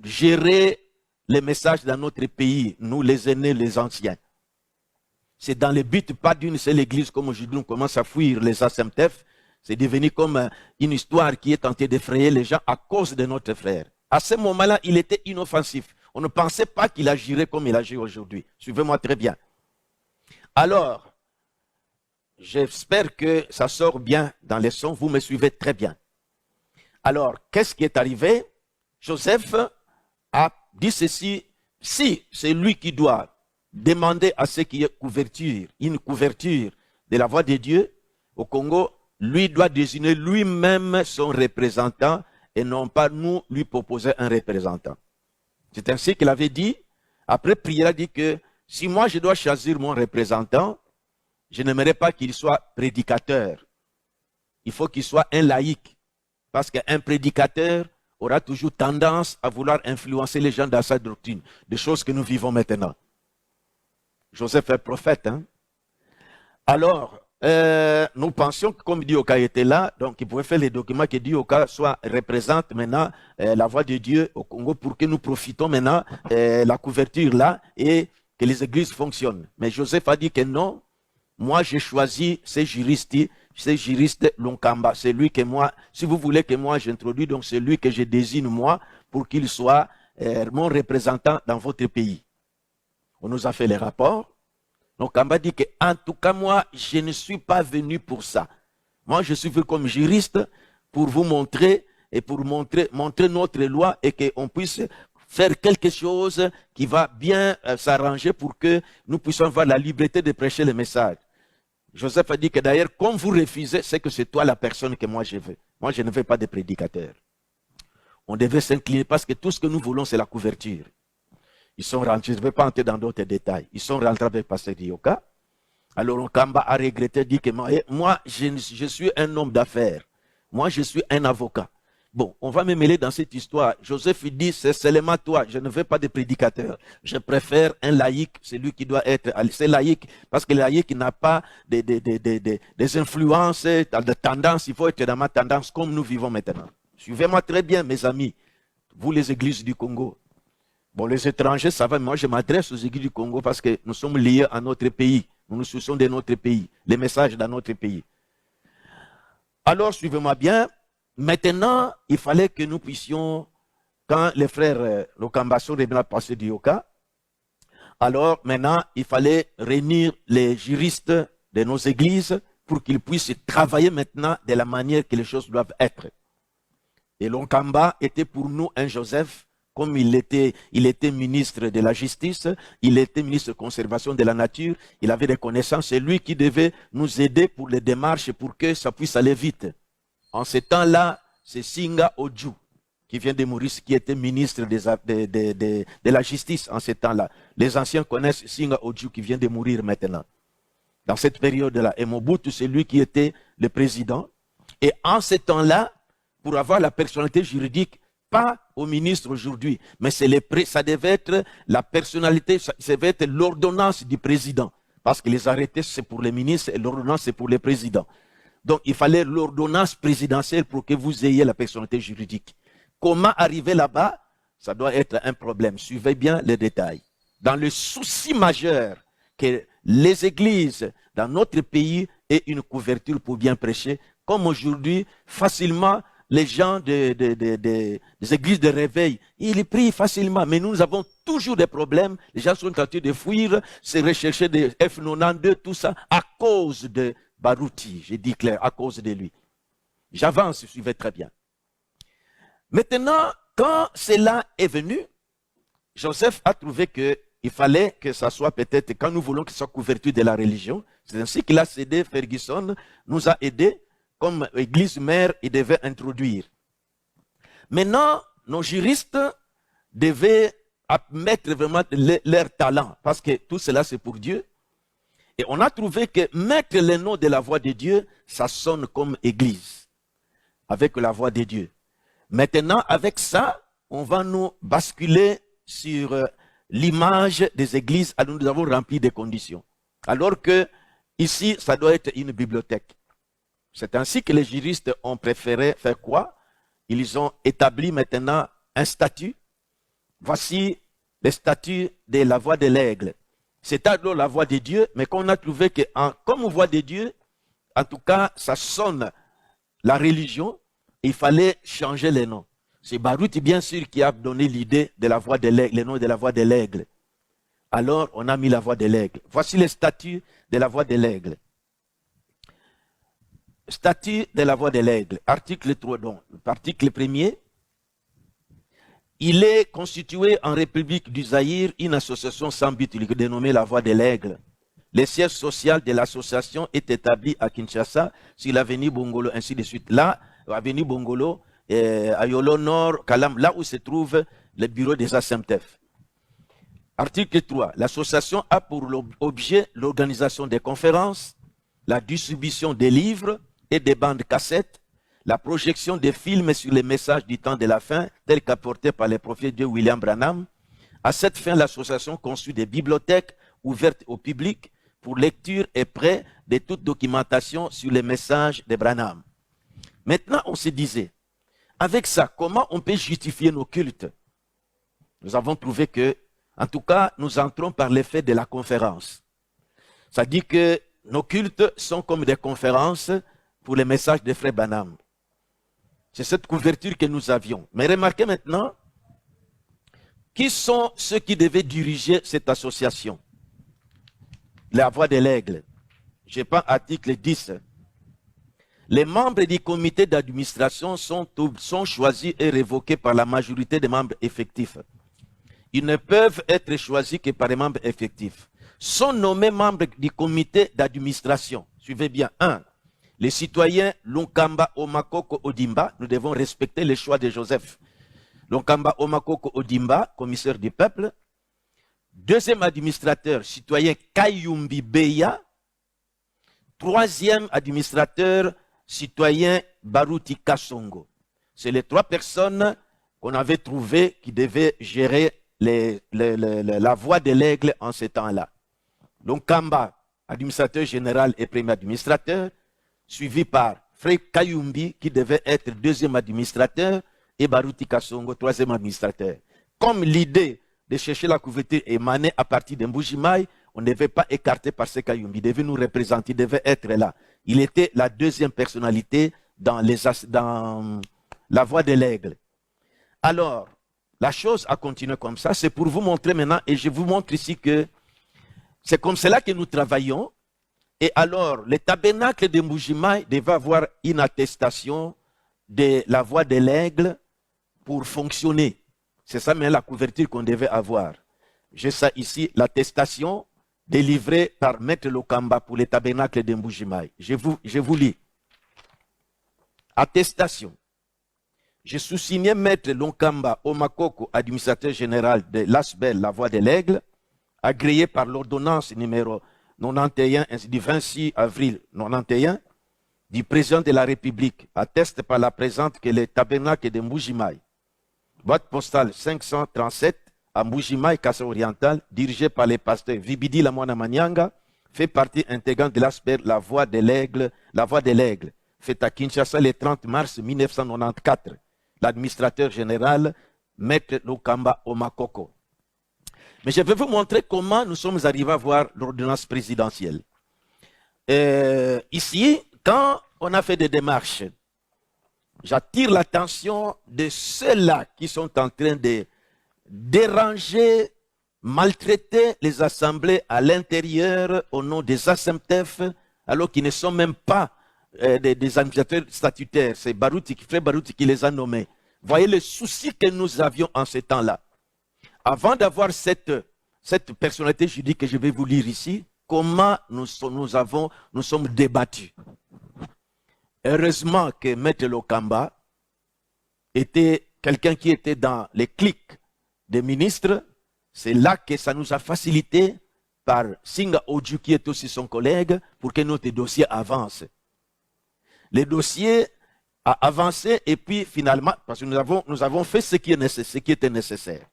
gérer les messages dans notre pays, nous les aînés, les anciens. C'est dans le but, pas d'une seule église, comme aujourd'hui on commence à fuir les ASMTF, c'est devenu comme une histoire qui est tentée d'effrayer les gens à cause de notre frère. À ce moment-là, il était inoffensif. On ne pensait pas qu'il agirait comme il agit aujourd'hui. Suivez-moi très bien. Alors, j'espère que ça sort bien dans les sons. Vous me suivez très bien. Alors, qu'est-ce qui est arrivé? Joseph a dit ceci. Si c'est lui qui doit demander à ce qui est couverture, une couverture de la voix de Dieu au Congo, lui doit désigner lui-même son représentant et non pas nous lui proposer un représentant. C'est ainsi qu'il avait dit, après prière, il a dit que si moi je dois choisir mon représentant, je n'aimerais pas qu'il soit prédicateur. Il faut qu'il soit un laïc. Parce qu'un prédicateur aura toujours tendance à vouloir influencer les gens dans sa doctrine. Des choses que nous vivons maintenant. Joseph est prophète. Hein? Alors, nous pensions que comme Dioka était là, donc il pouvait faire les documents que Dioka représente maintenant la voix de Dieu au Congo pour que nous profitons maintenant la couverture là et que les églises fonctionnent. Mais Joseph a dit que non, moi j'ai choisi ces juristes Lunkamba. C'est lui que moi, si vous voulez que moi j'introduis, donc c'est lui que je désigne moi pour qu'il soit mon représentant dans votre pays. On nous a fait les rapports. Donc, Kamba dit que, en tout cas, moi, je ne suis pas venu pour ça. Moi, je suis venu comme juriste pour vous montrer et pour montrer notre loi et qu'on puisse faire quelque chose qui va bien s'arranger pour que nous puissions avoir la liberté de prêcher le message. Joseph a dit que d'ailleurs, comme vous refusez, c'est que c'est toi la personne que moi je veux. Moi, je ne veux pas de prédicateur. On devrait s'incliner parce que tout ce que nous voulons, c'est la couverture. Ils sont rentrés, je ne vais pas entrer dans d'autres détails. Ils sont rentrés avec Pasteur Dioka. Alors Nkamba a regretté, dit que moi, je suis un homme d'affaires. Moi, je suis un avocat. Bon, on va me mêler dans cette histoire. Joseph dit, c'est seulement toi, je ne veux pas de prédicateur. Je préfère un laïc, c'est lui qui doit être, c'est laïc, parce que le laïc n'a pas des influences, de tendances, il faut être dans ma tendance comme nous vivons maintenant. Suivez-moi très bien, mes amis, vous les églises du Congo. Bon, les étrangers, ça va, moi je m'adresse aux églises du Congo parce que nous sommes liés à notre pays. Nous nous soucions de notre pays, les messages dans notre pays. Alors, suivez-moi bien. Maintenant, il fallait que nous puissions, quand les frères Lokamba sont revenus à Pasteur Dioka, alors maintenant, il fallait réunir les juristes de nos églises pour qu'ils puissent travailler maintenant de la manière que les choses doivent être. Et Lonkamba était pour nous un Joseph, comme il était ministre de la Justice, il était ministre de conservation de la nature, il avait des connaissances, c'est lui qui devait nous aider pour les démarches, pour que ça puisse aller vite. En ce temps-là, c'est Singa Oju qui vient de mourir, qui était ministre de la Justice en ce temps-là. Les anciens connaissent Singa Oju qui vient de mourir maintenant. Dans cette période-là, et Mobutu, c'est lui qui était le président. Et en ce temps-là, pour avoir la personnalité juridique, pas au ministre aujourd'hui, mais ça devait être la personnalité, ça devait être l'ordonnance du président. Parce que les arrêtés, c'est pour les ministres et l'ordonnance, c'est pour les présidents. Donc, il fallait l'ordonnance présidentielle pour que vous ayez la personnalité juridique. Comment arriver là-bas? Ça doit être un problème. Suivez bien les détails. Dans le souci majeur que les églises dans notre pays aient une couverture pour bien prêcher, comme aujourd'hui, facilement, les gens des églises de réveil, ils prient facilement, mais nous avons toujours des problèmes. Les gens sont en train de fuir, se rechercher des F92, tout ça, à cause de Barouti, j'ai dit clair, à cause de lui. J'avance, suivez très bien. Maintenant, quand cela est venu, Joseph a trouvé qu'il fallait que ça soit peut-être, quand nous voulons que ce soit couverture de la religion, c'est ainsi qu'il a cédé, Ferguson nous a aidés, comme église mère, il devait introduire. Maintenant, nos juristes devaient mettre vraiment leur talent, parce que tout cela c'est pour Dieu. Et on a trouvé que mettre le nom de la voix de Dieu, ça sonne comme église, avec la voix de Dieu. Maintenant, avec ça, on va nous basculer sur l'image des églises, alors nous avons rempli des conditions. Alors que ici, ça doit être une bibliothèque. C'est ainsi que les juristes ont préféré faire quoi? Ils ont établi maintenant un statut. Voici le statut de la voix de l'aigle. C'est alors la voix de Dieu, mais qu'on a trouvé que comme voix de Dieu, en tout cas, ça sonne la religion, il fallait changer les noms. C'est Barouti, bien sûr, qui a donné l'idée de la voix de l'aigle, le nom de la voix de l'aigle. Alors, on a mis la voix de l'aigle. Voici le statut de la voix de l'aigle. Statut de la voix de l'aigle. Article 3, donc. Article 1er. Il est constitué en République du Zaïre une association sans but dénommée la Voix de l'Aigle. Le siège social de l'association est établi à Kinshasa, sur l'avenue Bongolo, ainsi de suite. Là, avenue Bongolo, à Yolo Nord, Kalam, là où se trouve le bureau des ASMTF. Article 3. L'association a pour objet l'organisation des conférences, la distribution des livres et des bandes cassettes, la projection des films sur les messages du temps de la fin, tels qu'apportés par le prophète Dieu William Branham. À cette fin, l'association conçut des bibliothèques ouvertes au public pour lecture et prêt de toute documentation sur les messages de Branham. Maintenant, on se disait, avec ça, comment on peut justifier nos cultes? Nous avons trouvé que, en tout cas, nous entrons par l'effet de la conférence. Ça dit que nos cultes sont comme des conférences pour les messages de frère Branham. C'est cette couverture que nous avions. Mais remarquez maintenant, qui sont ceux qui devaient diriger cette association? La Voix de l'Aigle. Je prends article 10. Les membres du comité d'administration sont choisis et révoqués par la majorité des membres effectifs. Ils ne peuvent être choisis que par les membres effectifs. Sont nommés membres du comité d'administration. Suivez bien. 1. Les citoyens Lonkamba Omakoko Odimba, nous devons respecter les choix de Joseph. Lonkamba Omakoko Odimba, commissaire du peuple. Deuxième administrateur, citoyen Kayumbi Beya. Troisième administrateur, citoyen Barouti Kasongo. C'est les 3 personnes qu'on avait trouvées qui devaient gérer la voix de l'aigle en ce temps-là. Lonkamba, administrateur général et premier administrateur, suivi par Frère Kayumbi, qui devait être deuxième administrateur, et Barouti Kasongo, troisième administrateur. Comme l'idée de chercher la couverture émanait à partir de Mbujimaï, on ne devait pas écarter par ce Kayumbi, il devait nous représenter, il devait être là. Il était la deuxième personnalité dans la voix de l'aigle. Alors, la chose a continué comme ça, c'est pour vous montrer maintenant, et je vous montre ici que c'est comme cela que nous travaillons. Et alors, le tabernacle de Mbujimayi devait avoir une attestation de la voix de l'aigle pour fonctionner. C'est ça même la couverture qu'on devait avoir. J'ai ça ici, l'attestation délivrée par Maître Lokamba pour le tabernacle de Mbujimayi. Je vous lis. Attestation. Je sous-signais Maître Lokamba Omakoko, administrateur général de l'ASBEL, la voix de l'aigle, agréé par l'ordonnance numéro 91 du 26 avril 91 du président de la République, atteste par la présente que le tabernacle de Mbujimayi, boîte postale 537 à Mbujimayi, Kassa orientale, dirigé par les pasteurs Vibidi Lamwana Manyanga, fait partie intégrante de l'ASBEL, la voix de l'aigle, fait à Kinshasa le 30 mars 1994. L'administrateur général, Maître Lokamba Omakoko. Mais je vais vous montrer comment nous sommes arrivés à voir l'ordonnance présidentielle. Ici, quand on a fait des démarches, j'attire l'attention de ceux-là qui sont en train de déranger, maltraiter les assemblées à l'intérieur au nom des ASEMTEF, alors qu'ils ne sont même pas des administrateurs statutaires. C'est Frère Barouti qui les a nommés. Voyez le souci que nous avions en ce temps-là. Avant d'avoir cette personnalité juridique que je vais vous lire ici, comment nous sommes débattus. Heureusement que Maître Lokamba était quelqu'un qui était dans les clics des ministres. C'est là que ça nous a facilité par Singa Oju qui est aussi son collègue pour que notre dossier avance. Le dossier a avancé et puis finalement, parce que nous avons fait ce qui était nécessaire.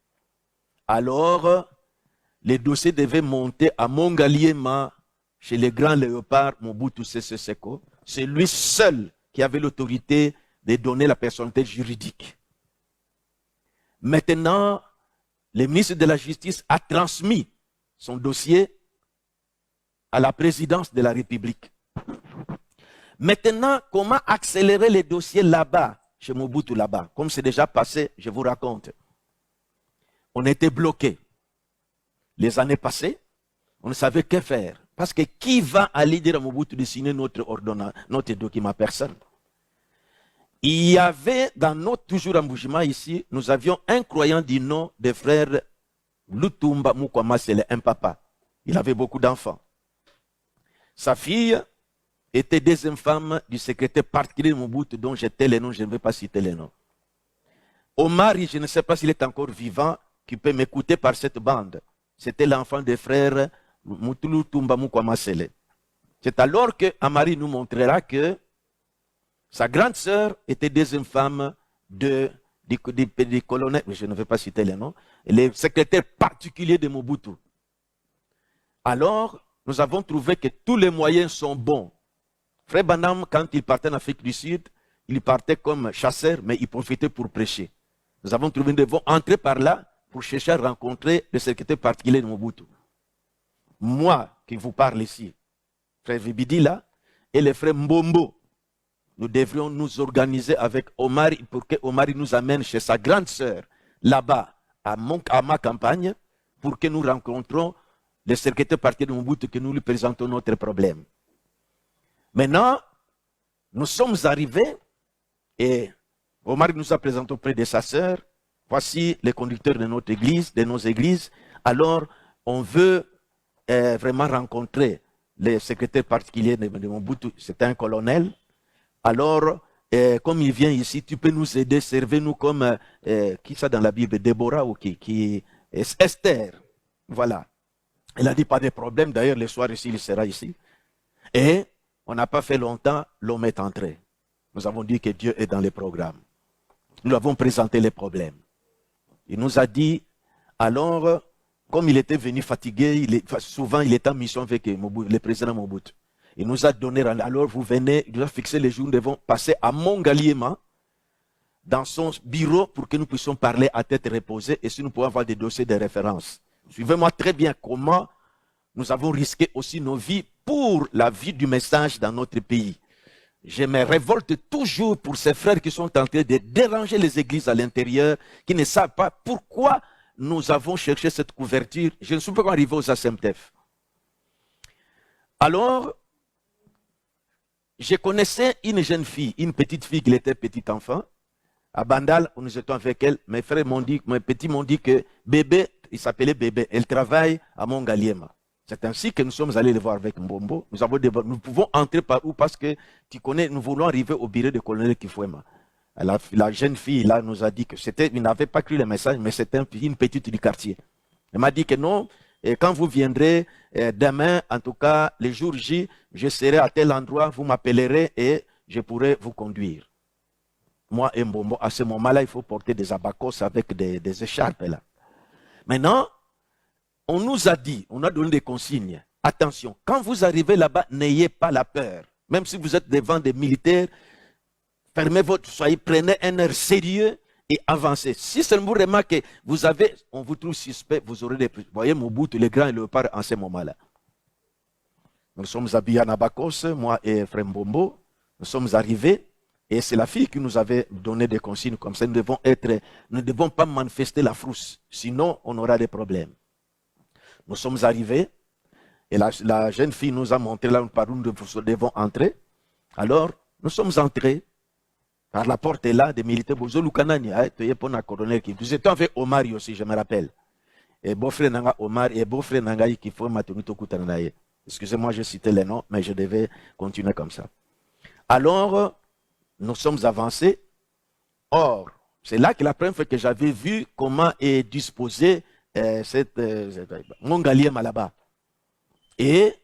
Alors, les dossiers devaient monter à Mongaliema, chez le grand léopard Mobutu Sese Seko. C'est lui seul qui avait l'autorité de donner la personnalité juridique. Maintenant, le ministre de la Justice a transmis son dossier à la présidence de la République. Maintenant, comment accélérer les dossiers là-bas, chez Mobutu là-bas? Comme c'est déjà passé, je vous raconte. On était bloqués. Les années passées, on ne savait que faire. Parce que qui va aller dire à Mobutu de signer notre ordonnance, notre document? Personne. Il y avait dans notre, toujours à Mbujimayi ici, nous avions un croyant du nom de frère Lutumba Mukwama, c'est un papa. Il avait beaucoup d'enfants. Sa fille était deuxième femme du secrétaire particulier de Mobutu, dont j'étais les noms, je ne vais pas citer les noms. Omar, je ne sais pas s'il est encore vivant, qui peut m'écouter par cette bande. C'était l'enfant des frères Mutulu Tumba Mukwama Sele. C'est alors que Amari nous montrera que sa grande sœur était deuxième femme du colonel, je ne vais pas citer les noms, le secrétaire particulier de Mobutu. Alors, nous avons trouvé que tous les moyens sont bons. Frère Banam, quand il partait en Afrique du Sud, il partait comme chasseur, mais il profitait pour prêcher. Nous avons trouvé, nous devons entrer par là pour chercher à rencontrer le secrétaire particulier de Mobutu. Moi, qui vous parle ici, frère Vibidi là, et le frère Mbombo, nous devrions nous organiser avec Omar pour que Omar nous amène chez sa grande sœur, là-bas, à ma campagne, pour que nous rencontrons le secrétaire particulier de Mobutu, que nous lui présentons notre problème. Maintenant, nous sommes arrivés et Omar nous a présenté auprès de sa sœur. Voici les conducteurs de notre église, de nos églises. Alors, on veut vraiment rencontrer le secrétaire particulier de Mobutu. C'est un colonel. Alors, comme il vient ici, tu peux nous aider, servez-nous comme, qui ça dans la Bible, Déborah ou qui Esther. Voilà. Elle a dit pas de problème. D'ailleurs, le soir ici, il sera ici. Et on n'a pas fait longtemps, l'homme est entré. Nous avons dit que Dieu est dans les programmes. Nous avons présenté les problèmes. Il nous a dit, alors, comme il était venu fatigué, souvent il était en mission avec le président Mobutu. Il nous a donné, alors vous venez, il nous a fixé les jours, nous devons passer à Mongaliema, dans son bureau, pour que nous puissions parler à tête reposée, et si nous pouvons avoir des dossiers de référence. Suivez-moi très bien comment nous avons risqué aussi nos vies pour la vie du message dans notre pays. Je me révolte toujours pour ces frères qui sont en train de déranger les églises à l'intérieur, qui ne savent pas pourquoi nous avons cherché cette couverture. Je ne suis pas arrivé aux ASEMTEF. Alors, je connaissais une jeune fille, une petite fille qui était petite enfant. À Bandal, nous étions avec elle. Mes frères m'ont dit, mes petits m'ont dit que bébé, il s'appelait bébé. Elle travaille à Mongaliema. C'est ainsi que nous sommes allés le voir avec Mbombo. Nous pouvons entrer par où? Parce que tu connais, nous voulons arriver au bureau du colonel Kifouema. La jeune fille là nous a dit que c'était, il n'avait pas cru le message, mais c'était une petite du quartier. Elle m'a dit que non, et quand vous viendrez demain, en tout cas, les jours J, je serai à tel endroit, vous m'appellerez et je pourrai vous conduire. Moi et Mbombo, à ce moment-là, il faut porter des abacos avec des écharpes là. Maintenant, on nous a dit, on a donné des consignes. Attention, quand vous arrivez là-bas, n'ayez pas la peur. Même si vous êtes devant des militaires, fermez votre, prenez un air sérieux et avancez. Si seulement vous remarquez que vous avez, on vous trouve suspect, vous aurez des... Vous voyez Mobutu, le grand et le léopard en ce moment-là. Nous sommes habillés en abacos, moi et Frère Mbombo. Nous sommes arrivés et c'est la fille qui nous avait donné des consignes comme ça. Nous ne devons pas manifester la frousse, sinon on aura des problèmes. Nous sommes arrivés et la jeune fille nous a montré là par où nous devons entrer. Alors, nous sommes entrés par la porte là des militaires. Nous étions avec Omar aussi, je me rappelle. Et beau-frère Nanga Omar et beau-frère Nanga qui faut Matunuto Kutanaye. Excusez-moi, j'ai cité les noms, mais je devais continuer comme ça. Alors, nous sommes avancés. Or, c'est là que la première fois que j'avais vu comment est disposé Mongaliema là-bas. Et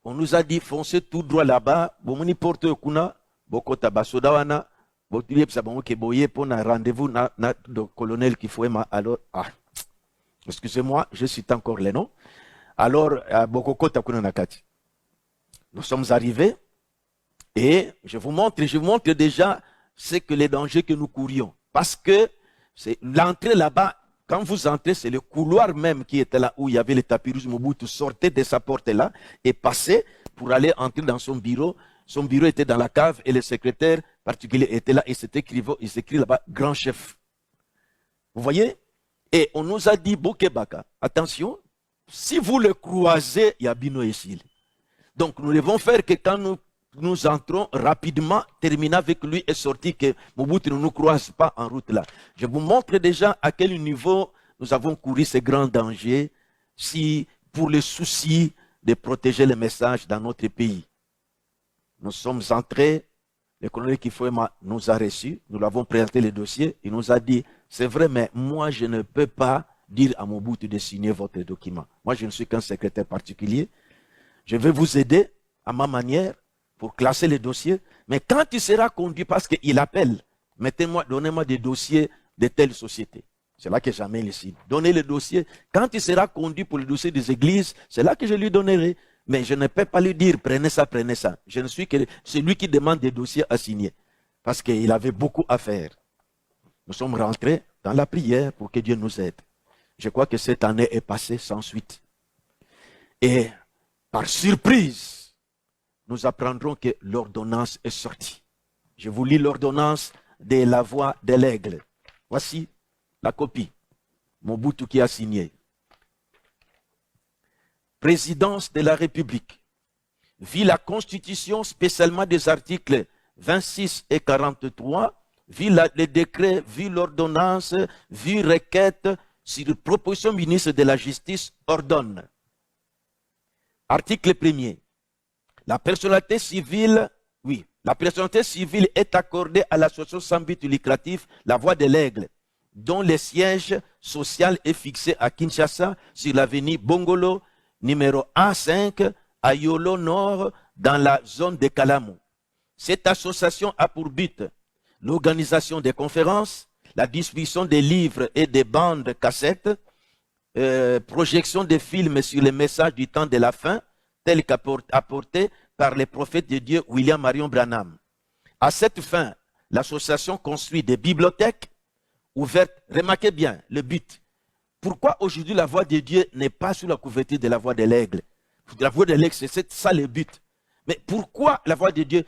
on nous a dit foncez tout droit là-bas. Bomoni porte kuna bokota basodawana botulie psabongo keboye pour un rendez-vous na colonel Kifouema. Alors excusez-moi, je cite encore les noms. Alors bokokota kuna nakati. Nous sommes arrivés et je vous montre déjà ce que les dangers que nous courions parce que c'est l'entrée là-bas. Quand vous entrez, c'est le couloir même qui était là où il y avait le tapis rouge. Mobutu sortait de sa porte là et passait pour aller entrer dans son bureau. Son bureau était dans la cave et le secrétaire particulier était là et il s'écrit là-bas grand chef. Vous voyez? Et on nous a dit Bokebaka, attention, si vous le croisez, il y a Bino ici. Donc nous devons faire que quand nous entrons rapidement, terminer avec lui et sortir, que Mobutu ne nous croise pas en route là. Je vous montre déjà à quel niveau nous avons couru ces grands dangers si pour le souci de protéger le message dans notre pays. Nous sommes entrés, le colonel Kifouema nous a reçus, nous l'avons présenté le dossier, il nous a dit, c'est vrai, mais moi je ne peux pas dire à Mobutu de signer votre document. Moi je ne suis qu'un secrétaire particulier, je vais vous aider à ma manière, pour classer les dossiers, mais quand il sera conduit, parce qu'il appelle, donnez-moi des dossiers de telle société. C'est là que j'amène ici. Donnez le dossier. Quand il sera conduit pour le dossier des églises, c'est là que je lui donnerai. Mais je ne peux pas lui dire, prenez ça, prenez ça. Je ne suis que celui qui demande des dossiers à signer. Parce qu'il avait beaucoup à faire. Nous sommes rentrés dans la prière pour que Dieu nous aide. Je crois que cette année est passée sans suite. Et par surprise, nous apprendrons que l'ordonnance est sortie. Je vous lis l'ordonnance de la voix de l'aigle. Voici la copie. Mobutu qui a signé. Présidence de la République. Vu la Constitution, spécialement des articles 26 et 43, vu les décrets, vu l'ordonnance, vu requête, sur proposition ministre de la Justice, ordonne. Article 1er. La personnalité civile est accordée à l'association sans but lucratif La Voix de l'Aigle, dont le siège social est fixé à Kinshasa, sur l'avenue Bongolo, numéro A5, à Yolo Nord, dans la zone de Kalamou. Cette association a pour but l'organisation des conférences, la distribution des livres et des bandes cassettes, projection des films sur les messages du temps de la fin, tel qu'apporté par les prophètes de Dieu William Marion Branham. À cette fin, l'association construit des bibliothèques ouvertes. Remarquez bien le but. Pourquoi aujourd'hui la voix de Dieu n'est pas sous la couverture de la voix de l'aigle? La voix de l'aigle, c'est ça le but. Mais pourquoi la voix de Dieu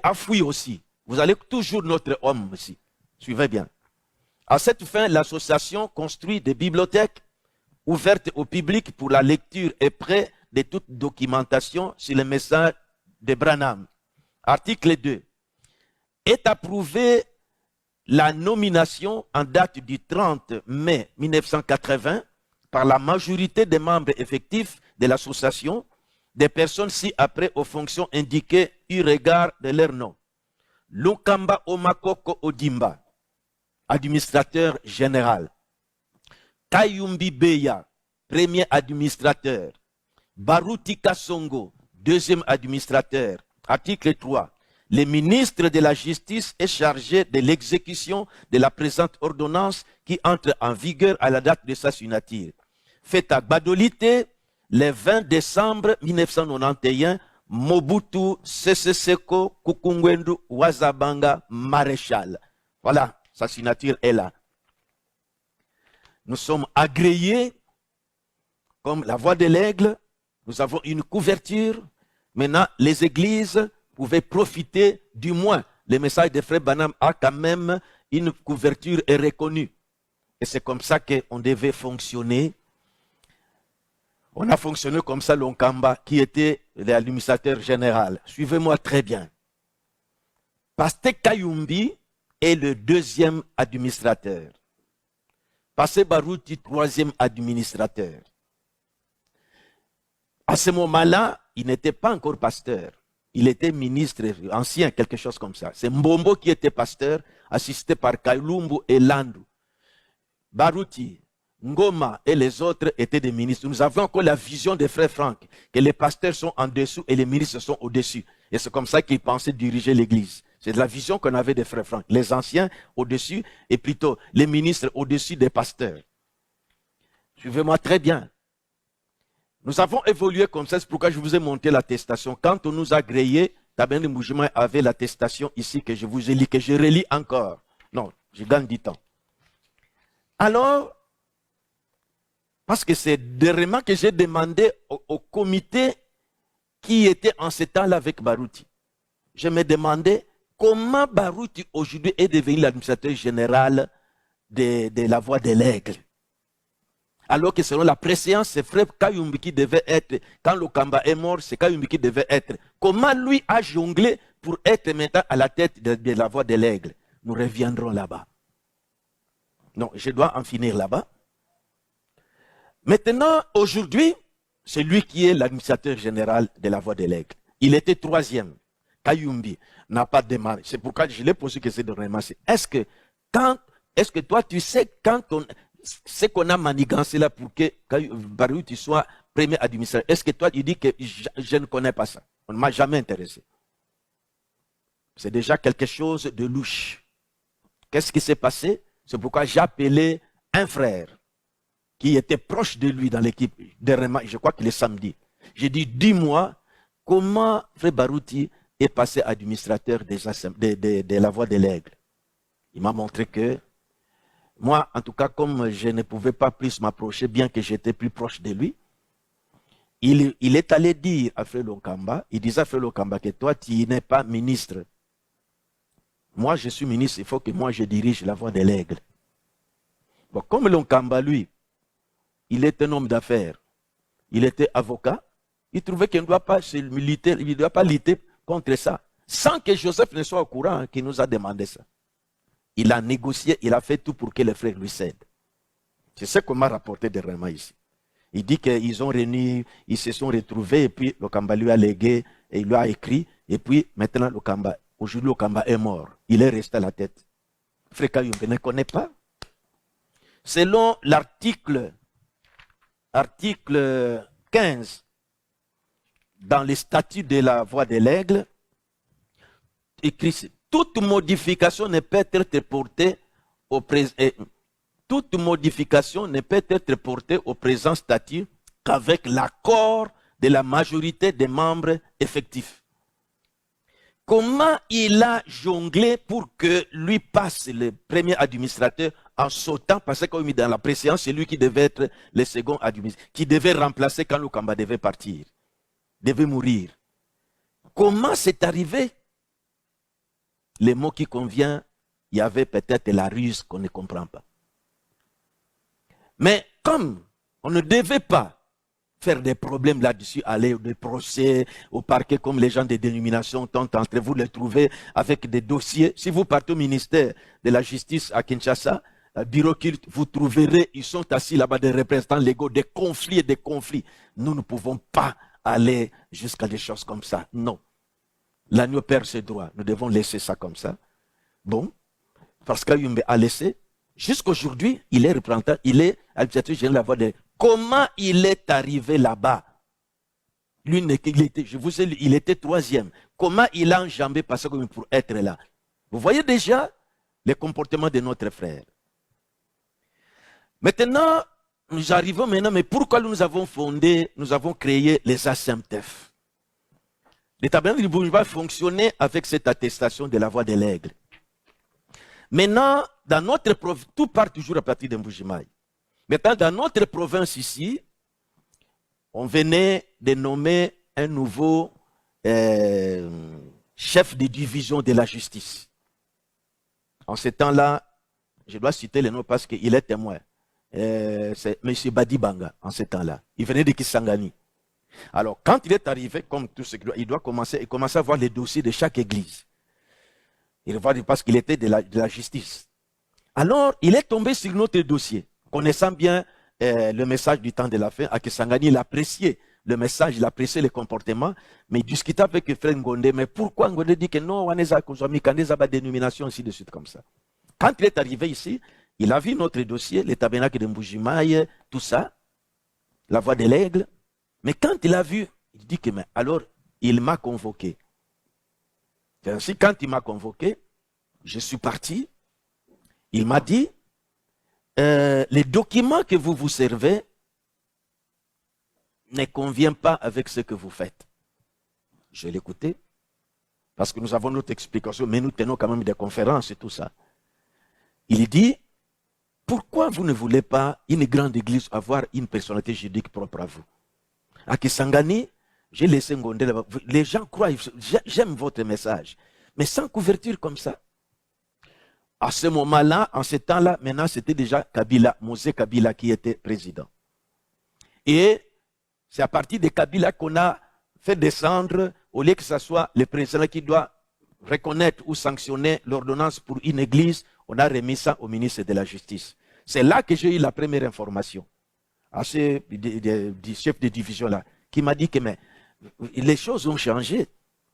a fui aussi? Vous allez toujours notre homme ici. Suivez bien. À cette fin, l'association construit des bibliothèques ouvertes au public pour la lecture et prêt de toute documentation sur le message de Branham. Article 2. Est approuvée la nomination en date du 30 mai 1980 par la majorité des membres effectifs de l'association des personnes ci-après aux fonctions indiquées eu regard de leur nom. Lunkamba Omakoko Odimba, administrateur général. Kayumbi Beya, premier administrateur. Baruti Kasongo, deuxième administrateur. Article 3. Le ministre de la Justice est chargé de l'exécution de la présente ordonnance qui entre en vigueur à la date de sa signature. Fait à Badolite le 20 décembre 1991, Mobutu Sese Seko Kukungwendu Wazabanga Maréchal. Voilà, sa signature est là. Nous sommes agréés comme la voix de l'aigle. Nous avons une couverture. Maintenant, les églises pouvaient profiter, du moins, le message de Frère Branham a quand même une couverture et reconnue. Et c'est comme ça qu'on devait fonctionner. On a fonctionné comme ça, Lunkamba, qui était l'administrateur général. Suivez-moi très bien. Pasteur Kayumbi est le deuxième administrateur. Pasteur Baruti, troisième administrateur. À ce moment-là, il n'était pas encore pasteur. Il était ministre ancien, quelque chose comme ça. C'est Mbombo qui était pasteur, assisté par Kailumbu et Landu. Baruti, Ngoma et les autres étaient des ministres. Nous avons encore la vision des frères Franck, que les pasteurs sont en dessous et les ministres sont au-dessus. Et c'est comme ça qu'ils pensaient diriger l'église. C'est la vision qu'on avait des frères Franck. Les anciens au-dessus et plutôt les ministres au-dessus des pasteurs. Suivez-moi très bien. Nous avons évolué comme ça, c'est pourquoi je vous ai monté l'attestation. Quand on nous a gréé, Tabernacle Mouvement avait l'attestation ici que je vous ai lu, que je relis encore. Non, je gagne du temps. Alors, parce que c'est dernièrement que j'ai demandé au comité qui était en ce temps-là avec Baruti. Je me demandais comment Baruti aujourd'hui est devenu l'administrateur général de la Voix de l'Aigle. Alors que selon la préséance, c'est Frère Kayumbi qui devait être, quand Lunkamba est mort, c'est Kayumbi qui devait être. Comment lui a jonglé pour être maintenant à la tête de la Voix de l'Aigle? Nous reviendrons là-bas. Non, je dois en finir là-bas. Maintenant, aujourd'hui, c'est lui qui est l'administrateur général de la Voix de l'Aigle. Il était troisième. Kayumbi n'a pas démarré. C'est pourquoi je l'ai posé que c'est de ramasser. Est-ce que toi, tu sais quand ce qu'on a manigancé là pour que Baruti soit premier administrateur, est-ce que toi, tu dis que je ne connais pas ça? On ne m'a jamais intéressé. C'est déjà quelque chose de louche. Qu'est-ce qui s'est passé? C'est pourquoi j'ai appelé un frère qui était proche de lui dans l'équipe, je crois qu'il est samedi. J'ai dit, dis-moi, comment Frère Baruti est passé administrateur de la Voix de l'Aigle? Il m'a montré que, moi, en tout cas, comme je ne pouvais pas plus m'approcher, bien que j'étais plus proche de lui, il est allé dire à Frère Lunkamba, il disait à Frère Lunkamba que toi, tu n'es pas ministre. Moi, je suis ministre, il faut que moi, je dirige la Voix de l'Aigle. Bon, comme Lunkamba, lui, il est un homme d'affaires, il était avocat, il trouvait qu'il ne doit pas lutter contre ça, sans que Joseph ne soit au courant qu'il nous a demandé ça. Il a négocié, il a fait tout pour que les frères lui cèdent. C'est ce qu'on m'a rapporté dernièrement ici. Il dit qu'ils ont réuni, ils se sont retrouvés, et puis Lunkamba lui a légué, et il lui a écrit, et puis maintenant aujourd'hui Lunkamba est mort. Il est resté à la tête. Frère Kayumbi ne connaît pas. Selon l'article 15, dans les statuts de la Voix de l'Aigle, écrit toute modification ne peut être portée au présent statut qu'avec l'accord de la majorité des membres effectifs. Comment il a jonglé pour que lui passe le premier administrateur en sautant, parce que dans la préséance, c'est lui qui devait être le second administrateur, qui devait remplacer quand Lunkamba devait partir, devait mourir. Comment c'est arrivé? Les mots qui conviennent, il y avait peut-être la ruse qu'on ne comprend pas. Mais comme on ne devait pas faire des problèmes là-dessus, aller des procès au parquet comme les gens des dénominations tentent entre vous les trouver avec des dossiers. Si vous partez au ministère de la Justice à Kinshasa, bureau culte, vous trouverez, ils sont assis là-bas des représentants légaux, des conflits et des conflits. Nous ne pouvons pas aller jusqu'à des choses comme ça. Non. L'agneau perd ses droits. Nous devons laisser ça comme ça. Bon. Parce qu'Ayumbe a laissé. Jusqu'aujourd'hui, il est représentant, il est administrateur général de la voie de... Comment il est arrivé là-bas? Lui, je vous sais, il était troisième. Comment il a enjambé Pasteur Kayumbi pour être là? Vous voyez déjà les comportements de notre frère. Maintenant, nous arrivons maintenant, mais pourquoi nous avons fondé, nous avons créé les ASMTF? Le tabernacle du Bourgeois fonctionnait avec cette attestation de la voie de l'aigle. Maintenant, dans notre province, tout part toujours à partir de Mbujimaï. Maintenant, dans notre province ici, on venait de nommer un nouveau chef de division de la justice. En ce temps-là, je dois citer le nom parce qu'il est témoin. C'est M. Badi Banga, en ce temps-là. Il venait de Kisangani. Alors, quand il est arrivé, comme tout ce qu'il doit, il doit commencer à voir les dossiers de chaque église. Il va dire parce qu'il était de la justice. Alors, il est tombé sur notre dossier. Connaissant bien le message du temps de la fin, à Kisangani, il appréciait le message, il appréciait le comportement, mais il discutait avec Frère Ngonde. Mais pourquoi Ngonde dit que non, on a des dénominations, ainsi de suite, comme ça. Quand il est arrivé ici, il a vu notre dossier, le tabernacle de Mbujimaï, tout ça, la voie de l'aigle. Mais quand il a vu, il dit que, mais alors, il m'a convoqué. C'est ainsi, quand il m'a convoqué, je suis parti. Il m'a dit, les documents que vous vous servez ne conviennent pas avec ce que vous faites. Je l'ai écouté, parce que nous avons notre explication, mais nous tenons quand même des conférences et tout ça. Il dit, pourquoi vous ne voulez pas une grande église avoir une personnalité juridique propre à vous? À Kisangani, j'ai laissé Ngonde là-bas. Les gens croient, j'aime votre message, mais sans couverture comme ça. À ce moment-là, en ce temps-là, maintenant c'était déjà Kabila, Mosé Kabila qui était président. Et c'est à partir de Kabila qu'on a fait descendre, au lieu que ce soit le président qui doit reconnaître ou sanctionner l'ordonnance pour une église, on a remis ça au ministre de la Justice. C'est là que j'ai eu la première information. À ce chef de division-là, qui m'a dit que mais, les choses ont changé.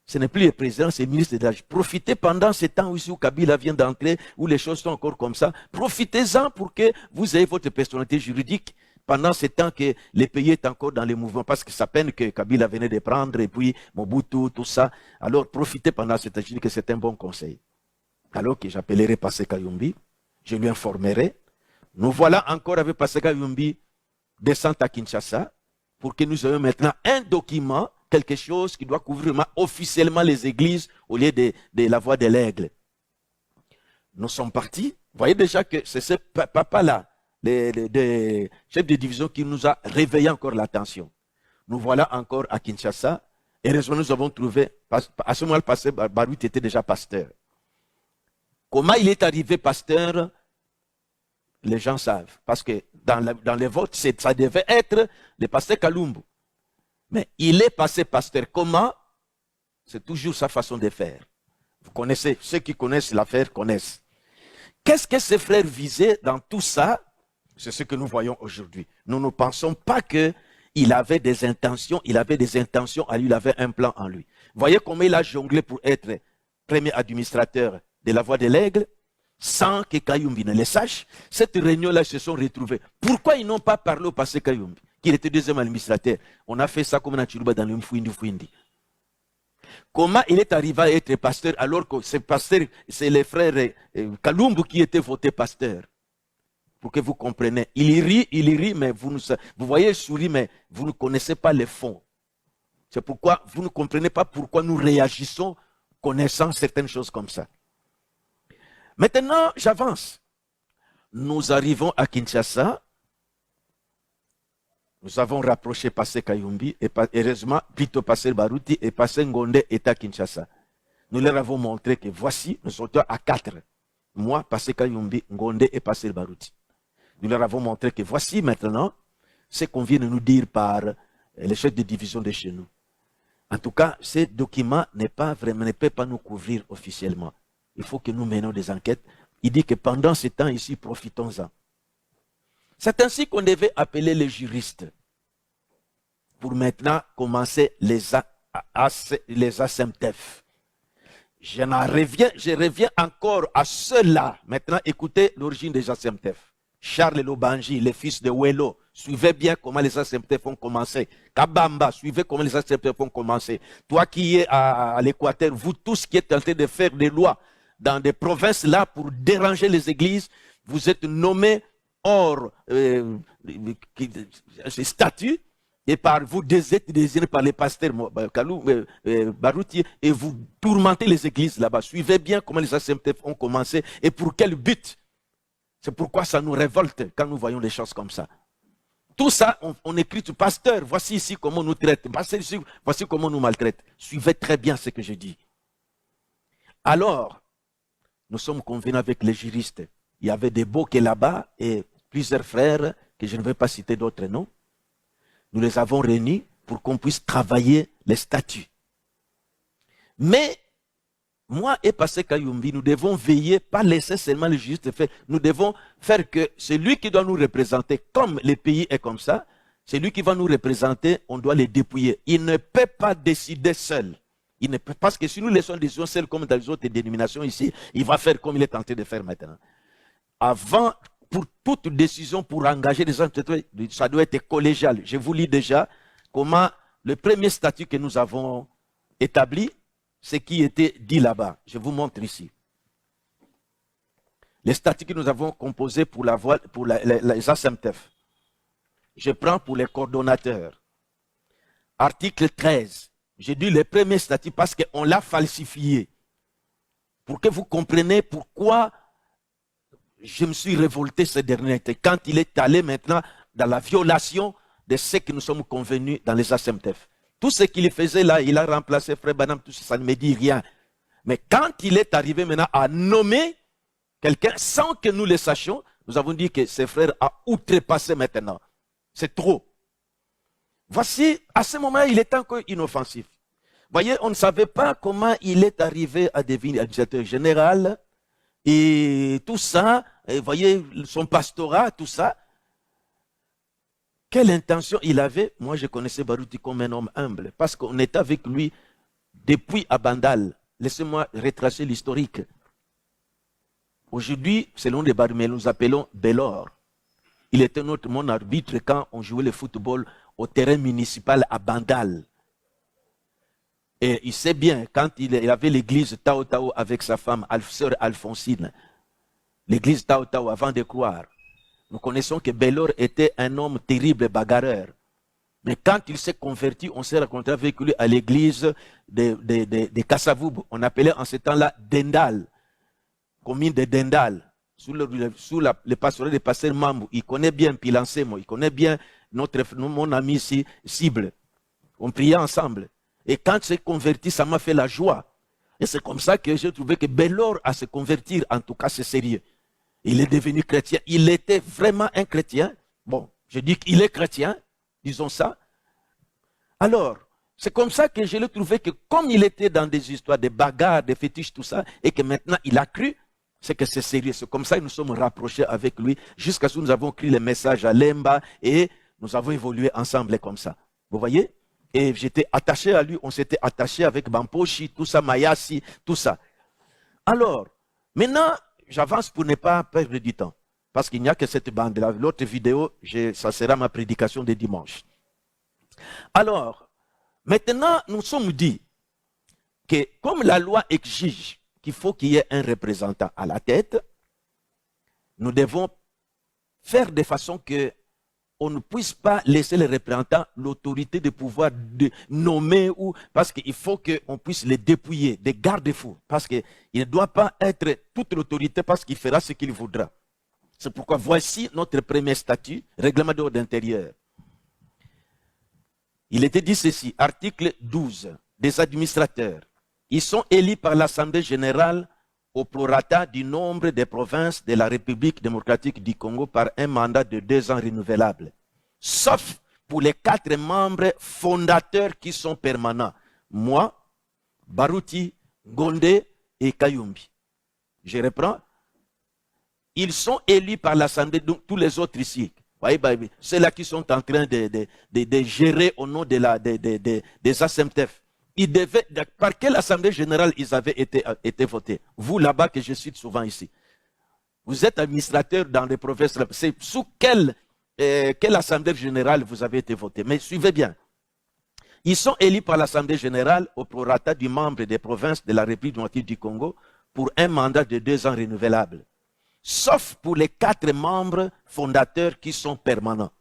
Ce n'est plus le président, c'est le ministre de la Justice. Profitez pendant ce temps où Kabila vient d'entrer, où les choses sont encore comme ça. Profitez-en pour que vous ayez votre personnalité juridique pendant ce temps que le pays est encore dans les mouvements, parce que ça peine que Kabila venait de prendre, et puis Mobutu, tout ça. Alors profitez pendant ce temps, je dis que c'est un bon conseil. Alors que j'appellerai Pasteur Kayumbi, je lui informerai. Nous voilà encore avec Pasteur Kayumbi descendre à Kinshasa pour que nous ayons maintenant un document, quelque chose qui doit couvrir officiellement les églises au lieu de la voie de l'aigle. Nous sommes partis. Vous voyez déjà que c'est ce papa-là, le chef de division, qui nous a réveillé encore l'attention. Nous voilà encore à Kinshasa. Heureusement, nous avons trouvé, à ce moment-là, le pasteur Barout était déjà pasteur. Comment il est arrivé pasteur? Les gens savent. Parce que dans les votes, ça devait être le pasteur Kalumbu. Mais il est passé pasteur. Comment? C'est toujours sa façon de faire. Vous connaissez, ceux qui connaissent l'affaire connaissent. Qu'est-ce que ces frères visaient dans tout ça? C'est ce que nous voyons aujourd'hui. Nous ne pensons pas qu'il avait des intentions, il avait des intentions à lui, il avait un plan en lui. Voyez comment il a jonglé pour être premier administrateur de la voie de l'aigle, sans que Kayumbi ne le sache. Cette réunion-là, ils se sont retrouvés. Pourquoi ils n'ont pas parlé au passé Kayumbi, qui était deuxième administrateur? On a fait ça comme dans Chiruba, dans le Mfouindi. Comment il est arrivé à être pasteur alors que c'est les frères Kalumbu qui étaient votés pasteur? Pour que vous compreniez. Il rit, mais vous voyez, il sourit, mais vous ne connaissez pas les fonds. C'est pourquoi vous ne comprenez pas pourquoi nous réagissons connaissant certaines choses comme ça. Maintenant, j'avance. Nous arrivons à Kinshasa. Nous avons rapproché Pasteur Kayumbi et heureusement, plutôt Pasteur Barouti et Pasteur Ngonde est à Kinshasa. Nous leur avons montré que voici, nous sommes à 4. Moi, Pasteur Kayumbi, Ngonde et Pasteur Barouti. Nous leur avons montré que voici maintenant ce qu'on vient de nous dire par le chef de division de chez nous. En tout cas, ces documents ne peuvent pas nous couvrir officiellement. Il faut que nous menions des enquêtes. Il dit que pendant ce temps ici, profitons-en. C'est ainsi qu'on devait appeler les juristes pour maintenant commencer les ASEMTEF. Je reviens encore à cela. Maintenant, écoutez l'origine des ASEMTEF. Charles Lobanji, le fils de Welo, suivez bien comment les ASEMTEF ont commencé. Kabamba, suivez comment les ASEMTEF ont commencé. Toi qui es à l'Équateur, vous tous qui êtes en train de faire des lois dans des provinces là pour déranger les églises, vous êtes nommés hors statut et par vous êtes désignés par les pasteurs Kalou, Barouti et vous tourmentez les églises là-bas. Suivez bien comment les ASEMTEF ont commencé et pour quel but. C'est pourquoi ça nous révolte quand nous voyons des choses comme ça. Tout ça, on écrit, pasteur, voici ici comment on nous traite, pasteur, ici, voici comment on nous maltraite. Suivez très bien ce que je dis. Alors, nous sommes convenus avec les juristes. Il y avait des bouquets là-bas et plusieurs frères, que je ne vais pas citer d'autres noms. Nous les avons réunis pour qu'on puisse travailler les statuts. Mais, moi et Pasteur Kayumbi, nous devons veiller, pas laisser seulement le juriste faire. Nous devons faire que celui qui doit nous représenter, comme le pays est comme ça, celui qui va nous représenter, on doit les dépouiller. Il ne peut pas décider seul. Il ne peut, parce que si nous laissons des décisions seules comme dans les autres dénominations ici, il va faire comme il est tenté de faire maintenant. Avant, pour toute décision, pour engager des entreprises, ça doit être collégial. Je vous lis déjà comment le premier statut que nous avons établi, ce qui était dit là-bas. Je vous montre ici. Les statuts que nous avons composés pour la voile, pour les ASEMTEF. Je prends pour les coordonnateurs. Article 13. J'ai dit le premier statut parce qu'on l'a falsifié. Pour que vous compreniez pourquoi je me suis révolté ces derniers temps. Quand il est allé maintenant dans la violation de ce que nous sommes convenus dans les ASEMTEF. Tout ce qu'il faisait là, il a remplacé Frère Banam, tout ça, ça ne me dit rien. Mais quand il est arrivé maintenant à nommer quelqu'un sans que nous le sachions, nous avons dit que ce frère a outrepassé maintenant. C'est trop. Voici, à ce moment, il est encore inoffensif. Voyez, on ne savait pas comment il est arrivé à devenir administrateur général et tout ça. Et voyez, son pastorat, tout ça. Quelle intention il avait? Moi, je connaissais Barouti comme un homme humble parce qu'on était avec lui depuis à Bandal. Laissez-moi retracer l'historique. Aujourd'hui, selon les Baroumés, nous appelons Bellor. Il était mon arbitre quand on jouait le football au terrain municipal à Bandal. Et il sait bien, quand il avait l'église Tao Tao avec sa femme, sœur Alphonsine, l'église Tao Tao avant de croire, nous connaissons que Bellor était un homme terrible bagarreur. Mais quand il s'est converti, on s'est rencontré avec lui à l'église de Kassavoub. On appelait en ce temps-là Dendal, commune de Dendal, sous le pastorat de pasteur Mamou. Il connaît bien Pilancemo, il connaît bien mon ami ici, Cible. On priait ensemble. Et quand il s'est converti, ça m'a fait la joie. Et c'est comme ça que j'ai trouvé que Bellor à se convertir, en tout cas c'est sérieux. Il est devenu chrétien. Il était vraiment un chrétien. Bon, je dis qu'il est chrétien, disons ça. Alors, c'est comme ça que je l'ai trouvé que comme il était dans des histoires de bagarres, de fétiches, tout ça, et que maintenant il a cru, c'est que c'est sérieux. C'est comme ça que nous sommes rapprochés avec lui, jusqu'à ce que nous avons écrit les messages à Lemba, et nous avons évolué ensemble comme ça. Vous voyez? Et j'étais attaché à lui, on s'était attaché avec Bampochi, tout ça, Mayasi, tout ça. Alors, maintenant, j'avance pour ne pas perdre du temps. Parce qu'il n'y a que cette bande-là. L'autre vidéo, ça sera ma prédication de dimanche. Alors, maintenant, nous sommes dit que comme la loi exige qu'il faut qu'il y ait un représentant à la tête, nous devons faire de façon que on ne puisse pas laisser les représentants l'autorité de pouvoir nommer ou parce qu'il faut qu'on puisse les dépouiller, des garde-fous, parce qu'il ne doit pas être toute l'autorité parce qu'il fera ce qu'il voudra. C'est pourquoi voici notre premier statut, règlement d'ordre intérieur. Il était dit ceci, article 12, des administrateurs. Ils sont élus par l'Assemblée générale au prorata du nombre des provinces de la République démocratique du Congo par un mandat de 2 ans renouvelable. Sauf pour les 4 membres fondateurs qui sont permanents. Moi, Baruti, Gondé et Kayumbi. Je reprends. Ils sont élus par l'Assemblée, donc tous les autres ici. Ceux-là qui sont en train de gérer au nom des ASEMTEF. Ils devaient, par quelle Assemblée générale ils avaient été votés? Vous là-bas que je cite souvent ici. Vous êtes administrateur dans les provinces. C'est sous quelle Assemblée générale vous avez été voté? Mais suivez bien. Ils sont élus par l'Assemblée générale au prorata du membre des provinces de la République démocratique du Congo pour un mandat de 2 ans renouvelable. Sauf pour les 4 membres fondateurs qui sont permanents.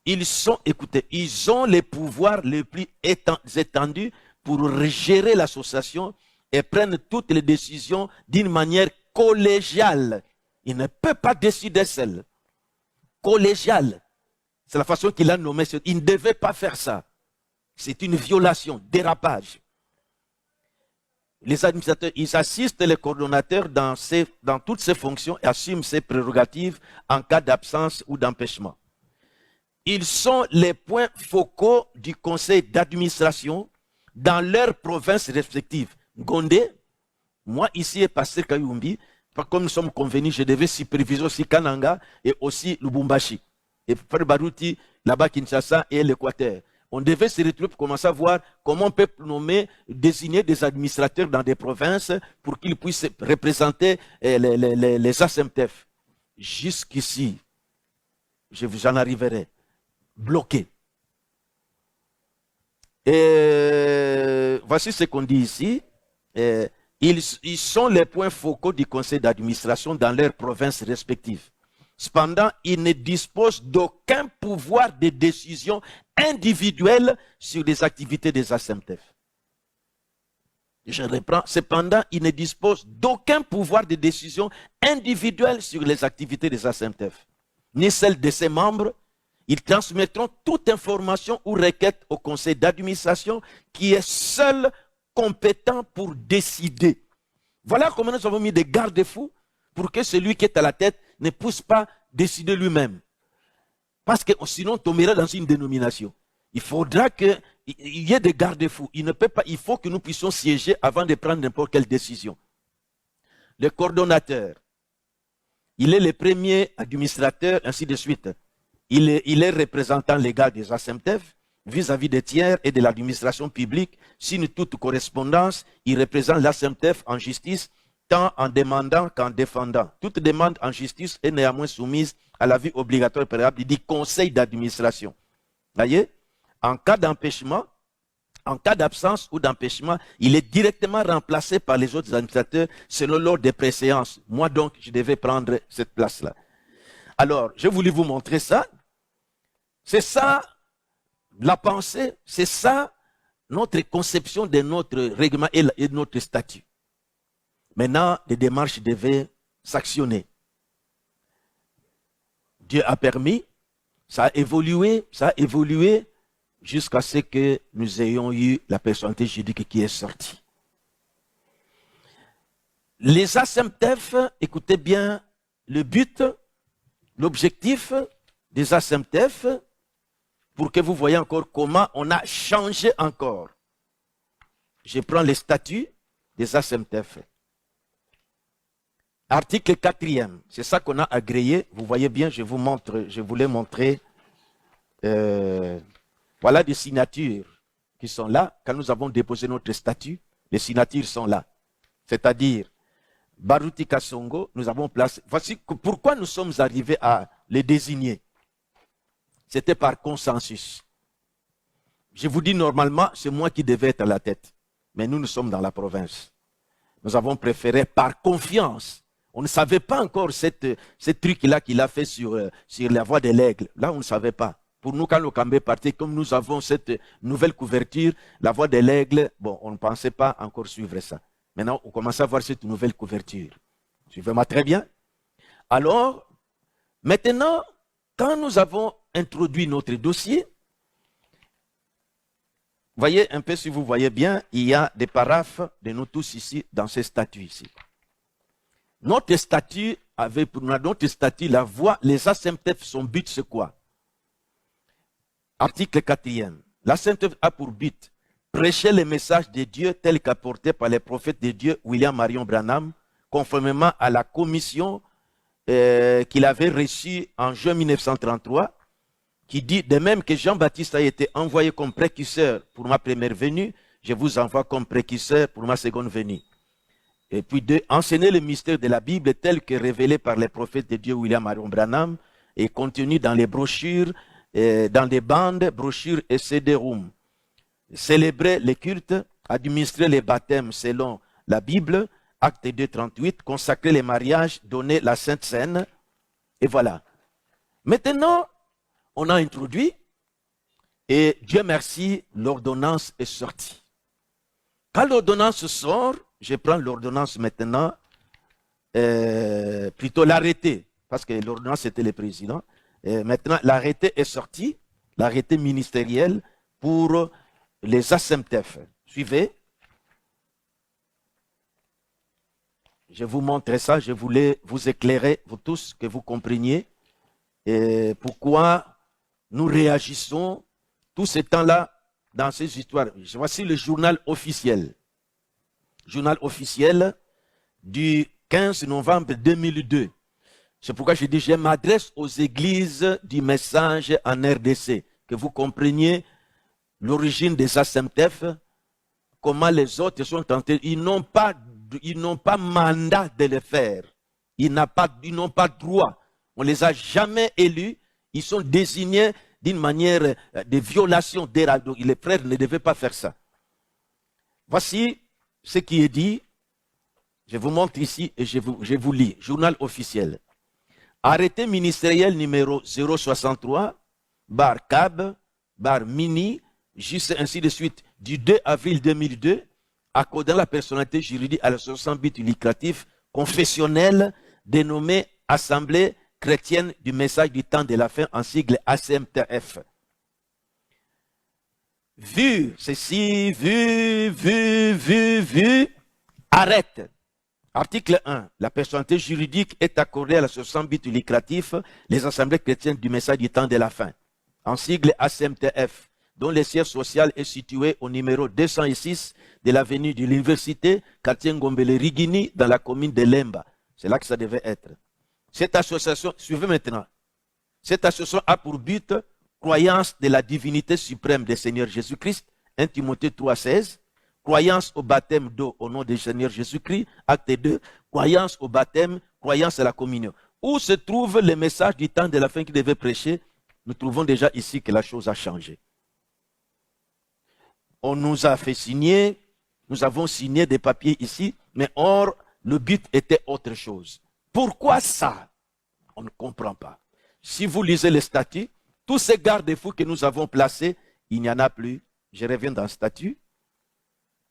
Écoutez, ils ont les pouvoirs les plus étendus pour gérer l'association et prennent toutes les décisions d'une manière collégiale. Ils ne peuvent pas décider seul. Collégiale. C'est la façon qu'il a nommé. Il ne devait pas faire ça. C'est une violation, dérapage. Les administrateurs, ils assistent les coordonnateurs dans toutes ces fonctions et assument ces prérogatives en cas d'absence ou d'empêchement. Ils sont les points focaux du conseil d'administration dans leurs provinces respectives. Gondé, moi ici et Pasteur Kayumbi, comme nous sommes convenus, je devais superviser aussi Kananga et aussi Lubumbashi. Et Frère Baruti, là-bas Kinshasa et l'Équateur. On devait se retrouver pour commencer à voir comment on peut désigner des administrateurs dans des provinces pour qu'ils puissent représenter les ASEMTEF. Jusqu'ici, j'en arriverai. Bloqué. Et voici ce qu'on dit ici. Ils sont les points focaux du conseil d'administration dans leurs provinces respectives. Cependant, ils ne disposent d'aucun pouvoir de décision individuelle sur les activités des ASEMTEF. Je reprends. Cependant, ils ne disposent d'aucun pouvoir de décision individuelle sur les activités des ASEMTEF, ni celles de ses membres. Ils transmettront toute information ou requête au conseil d'administration qui est seul compétent pour décider. Voilà comment nous avons mis des garde-fous pour que celui qui est à la tête ne puisse pas décider lui-même. Parce que sinon, on tomberait dans une dénomination. Il faudra qu'il y ait des garde-fous. Il faut que nous puissions siéger avant de prendre n'importe quelle décision. Le coordonnateur, il est le premier administrateur, ainsi de suite. Il est représentant légal des ASEMTEF vis-à-vis des tiers et de l'administration publique. Signe toute correspondance, il représente l'ASEMTEF en justice, tant en demandant qu'en défendant. Toute demande en justice est néanmoins soumise à l'avis obligatoire préalable du conseil d'administration. Voyez, en cas d'empêchement, en cas d'absence ou d'empêchement, il est directement remplacé par les autres administrateurs selon l'ordre des préséances. Moi donc, je devais prendre cette place-là. Alors, je voulais vous montrer ça. C'est ça la pensée, c'est ça notre conception de notre règlement et de notre statut. Maintenant, les démarches devaient s'actionner. Dieu a permis, ça a évolué jusqu'à ce que nous ayons eu la personnalité juridique qui est sortie. Les ASEMTEF, écoutez bien, le but, l'objectif des ASEMTEF, pour que vous voyez encore comment on a changé encore. Je prends les statuts des ASEMTEF. Article 4e, c'est ça qu'on a agréé. Vous voyez bien, je voulais montrer. Voilà des signatures qui sont là. Quand nous avons déposé notre statut, les signatures sont là. C'est-à-dire, Baruti Kasongo, nous avons placé. Voici pourquoi nous sommes arrivés à les désigner. C'était par consensus. Je vous dis normalement, c'est moi qui devais être à la tête. Mais nous sommes dans la province. Nous avons préféré par confiance. On ne savait pas encore ce truc-là qu'il a fait sur la voie de l'aigle. Là, on ne savait pas. Pour nous, quand le Cambé partait, comme nous avons cette nouvelle couverture, la voie de l'aigle, bon, on ne pensait pas encore suivre ça. Maintenant, on commence à voir cette nouvelle couverture. Suivez-moi très bien. Alors, maintenant, quand nous avons introduit notre dossier, voyez un peu, si vous voyez bien, il y a des paraphes de nous tous ici, dans ces statuts ici. Notre statut avait pour nous, notre statut, la voie, les ASEMTEF, son but c'est quoi? Article 4e. La Sainte œuvre a pour but prêcher le message de Dieu tel qu'apporté par les prophètes de Dieu, William Marion Branham, conformément à la commission qu'il avait reçue en juin 1933, qui dit, de même que Jean-Baptiste a été envoyé comme précurseur pour ma première venue, je vous envoie comme précurseur pour ma seconde venue. Et puis de enseigner le mystère de la Bible tel que révélé par les prophètes de Dieu, William Marion Branham, et contenu dans les brochures, dans des bandes, brochures et CD-ROM. Célébrer les cultes, administrer les baptêmes selon la Bible, acte 2, 38, consacrer les mariages, donner la Sainte Seine, et voilà. Maintenant, on a introduit, et Dieu merci, l'ordonnance est sortie. Quand l'ordonnance sort, je prends l'ordonnance maintenant, plutôt l'arrêté, parce que l'ordonnance c'était le président. Maintenant, l'arrêté est sorti, l'arrêté ministériel pour les ASEMTEF. Suivez. Je vous montre ça, je voulais vous éclairer, vous tous, que vous compreniez pourquoi nous réagissons tout ce temps-là dans ces histoires. Voici le journal officiel. Journal officiel du 15 novembre 2002. C'est pourquoi je dis, je m'adresse aux églises du message en RDC, que vous compreniez l'origine des ASEMTEF, comment les autres sont tentés. Ils n'ont pas mandat de le faire. Ils n'ont pas droit. On ne les a jamais élus. Ils sont désignés d'une manière de violation des règles. Les frères ne devaient pas faire ça. Voici ce qui est dit. Je vous montre ici et je vous lis. Journal officiel. Arrêté ministériel numéro 063, bar CAB, bar Mini, juste ainsi de suite, du 2 avril 2002, accordant la personnalité juridique à l'association but lucratif confessionnelle dénommée Assemblée chrétienne du message du temps de la fin, en sigle ACMTF. Vu ceci, vu, arrête. Article 1. La personnalité juridique est accordée à l'association but lucratif, les assemblées chrétiennes du message du temps de la fin, en sigle ACMTF, dont le siège social est situé au numéro 206 de l'avenue de l'Université, quartier Ngombele-Rigini, dans la commune de Lemba. C'est là que ça devait être. Cette association, suivez maintenant, cette association a pour but croyance de la divinité suprême du Seigneur Jésus-Christ, 1 Timothée 3,16, croyance au baptême d'eau au nom du Seigneur Jésus-Christ, acte 2, croyance au baptême, croyance à la communion. Où se trouve le message du temps de la fin qu'il devait prêcher? Nous trouvons déjà ici que la chose a changé. On nous a fait signer, nous avons signé des papiers ici, mais or, le but était autre chose. Pourquoi ça? On ne comprend pas. Si vous lisez les statuts, tous ces garde-fous que nous avons placés, il n'y en a plus. Je reviens dans le statut.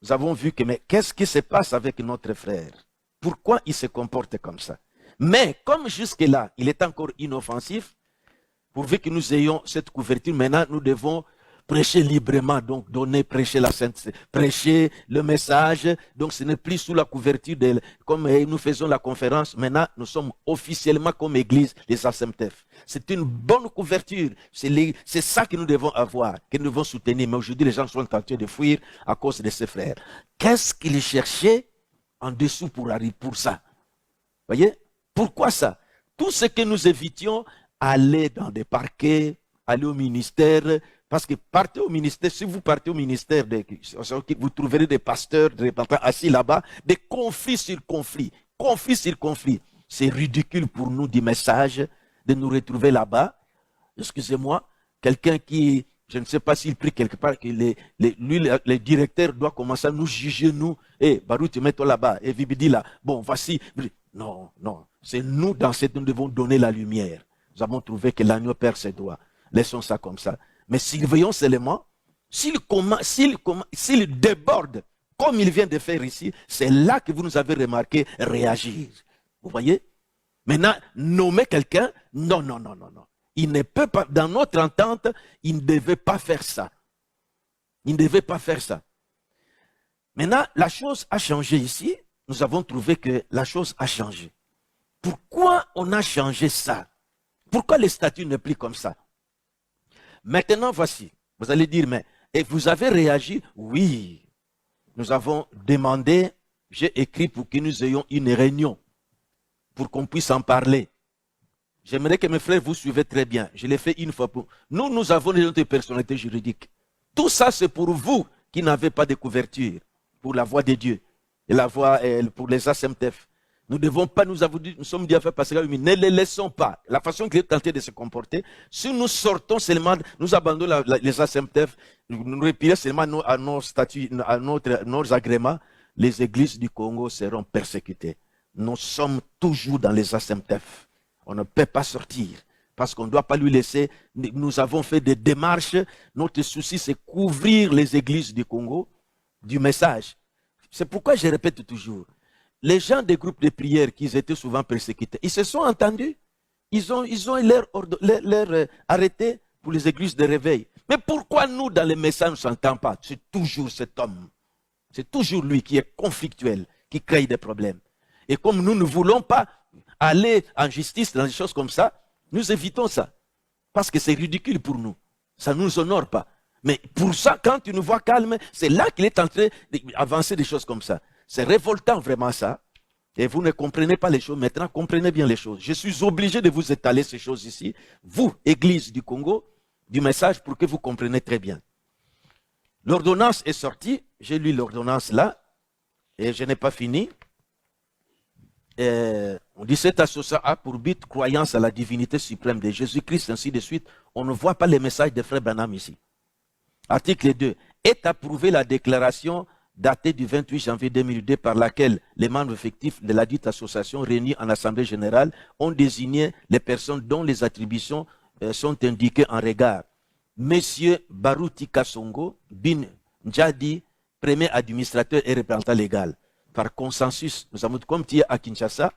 Nous avons vu que, mais qu'est-ce qui se passe avec notre frère? Pourquoi il se comporte comme ça? Mais comme jusque-là, il est encore inoffensif, pourvu que nous ayons cette couverture, maintenant nous devons prêcher librement, donc prêcher la sainte, prêcher le message. Donc ce n'est plus sous la couverture de, comme nous faisons la conférence. Maintenant, nous sommes officiellement comme église, les ASEMTEF. C'est une bonne couverture. C'est ça que nous devons avoir, que nous devons soutenir. Mais aujourd'hui, les gens sont en train de fuir à cause de ces frères. Qu'est-ce qu'ils cherchaient en dessous pour ça? Voyez? Pourquoi ça? Tout ce que nous évitions, aller dans des parquets, aller au ministère. Parce que partez au ministère, si vous partez au ministère, vous trouverez des pasteurs, des représentants assis là-bas, des conflits sur conflits, C'est ridicule pour nous du message de nous retrouver là-bas. Excusez-moi, quelqu'un qui, je ne sais pas s'il prie quelque part, que le directeur doit commencer à nous juger, nous. Barou, tu mets-toi là-bas, et Vibidi là. Bon, voici. Non, c'est nous dans cette, nous devons donner la lumière. Nous avons trouvé que l'agneau perd ses doigts. Laissons ça comme ça. Mais surveillons seulement, s'il déborde, comme il vient de faire ici, c'est là que vous nous avez remarqué réagir. Vous voyez? Maintenant, nommer quelqu'un, non. Il ne peut pas, dans notre entente, il ne devait pas faire ça. Maintenant, la chose a changé ici. Nous avons trouvé que la chose a changé. Pourquoi on a changé ça? Pourquoi les statuts ne plus comme ça? Maintenant, voici. Vous allez dire, mais et vous avez réagi? Oui. Nous avons demandé, j'ai écrit pour que nous ayons une réunion, pour qu'on puisse en parler. J'aimerais que mes frères vous suivez très bien. Je l'ai fait une fois pour... Nous avons notre personnalité juridique. Tout ça, c'est pour vous qui n'avez pas de couverture pour la voix de Dieu et la voix pour les ASMTF. Nous ne devons pas, nous avons dit, nous sommes dit à faire passer la lumière. Ne les laissons pas. La façon qu'il est tenté de se comporter, si nous sortons seulement, nous abandonnons les ASMTF, nous retirons seulement à nos statuts, à nos agréments, les églises du Congo seront persécutées. Nous sommes toujours dans les ASMTF. On ne peut pas sortir parce qu'on ne doit pas lui laisser. Nous avons fait des démarches. Notre souci, c'est couvrir les églises du Congo du message. C'est pourquoi je répète toujours. Les gens des groupes de prière qui étaient souvent persécutés, ils se sont entendus. Ils ont leur arrêté pour les églises de réveil. Mais pourquoi nous, dans les messages, on ne s'entend pas? C'est toujours cet homme. C'est toujours lui qui est conflictuel, qui crée des problèmes. Et comme nous ne voulons pas aller en justice dans des choses comme ça, nous évitons ça. Parce que c'est ridicule pour nous. Ça ne nous honore pas. Mais pour ça, quand tu nous vois calme, c'est là qu'il est en train d'avancer des choses comme ça. C'est révoltant vraiment ça. Et vous ne comprenez pas les choses. Maintenant, comprenez bien les choses. Je suis obligé de vous étaler ces choses ici. Vous, Église du Congo, du message pour que vous compreniez très bien. L'ordonnance est sortie. J'ai lu l'ordonnance là. Et je n'ai pas fini. On dit cette association a pour but croyance à la divinité suprême de Jésus-Christ, ainsi de suite. On ne voit pas les messages de Frère Branham ici. Article 2. Est approuvée la déclaration datée du 28 janvier 2002 par laquelle les membres effectifs de la dite association réunis en assemblée générale ont désigné les personnes dont les attributions sont indiquées en regard. Monsieur Baruti Kasongo Bin Njadi, premier administrateur et représentant légal. Par consensus, nous avons dit, comme tu es à Kinshasa,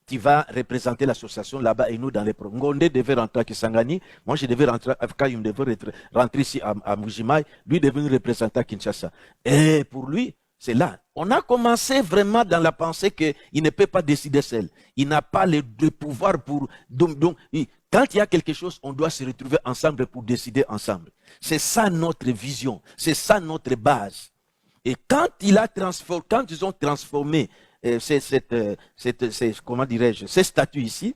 tu vas représenter l'association là-bas et nous dans les programmes. Ngondé devait rentrer à Kisangani, moi je devais rentrer à Kayum, devait rentrer ici à Mujimai, lui devait nous représenter à Kinshasa. Et pour lui, c'est là. On a commencé vraiment dans la pensée qu'il ne peut pas décider seul. Il n'a pas le pouvoir pour... Donc, quand il y a quelque chose, on doit se retrouver ensemble pour décider ensemble. C'est ça notre vision, c'est ça notre base. Et quand ils ont transformé comment dirais-je, ces statuts ici,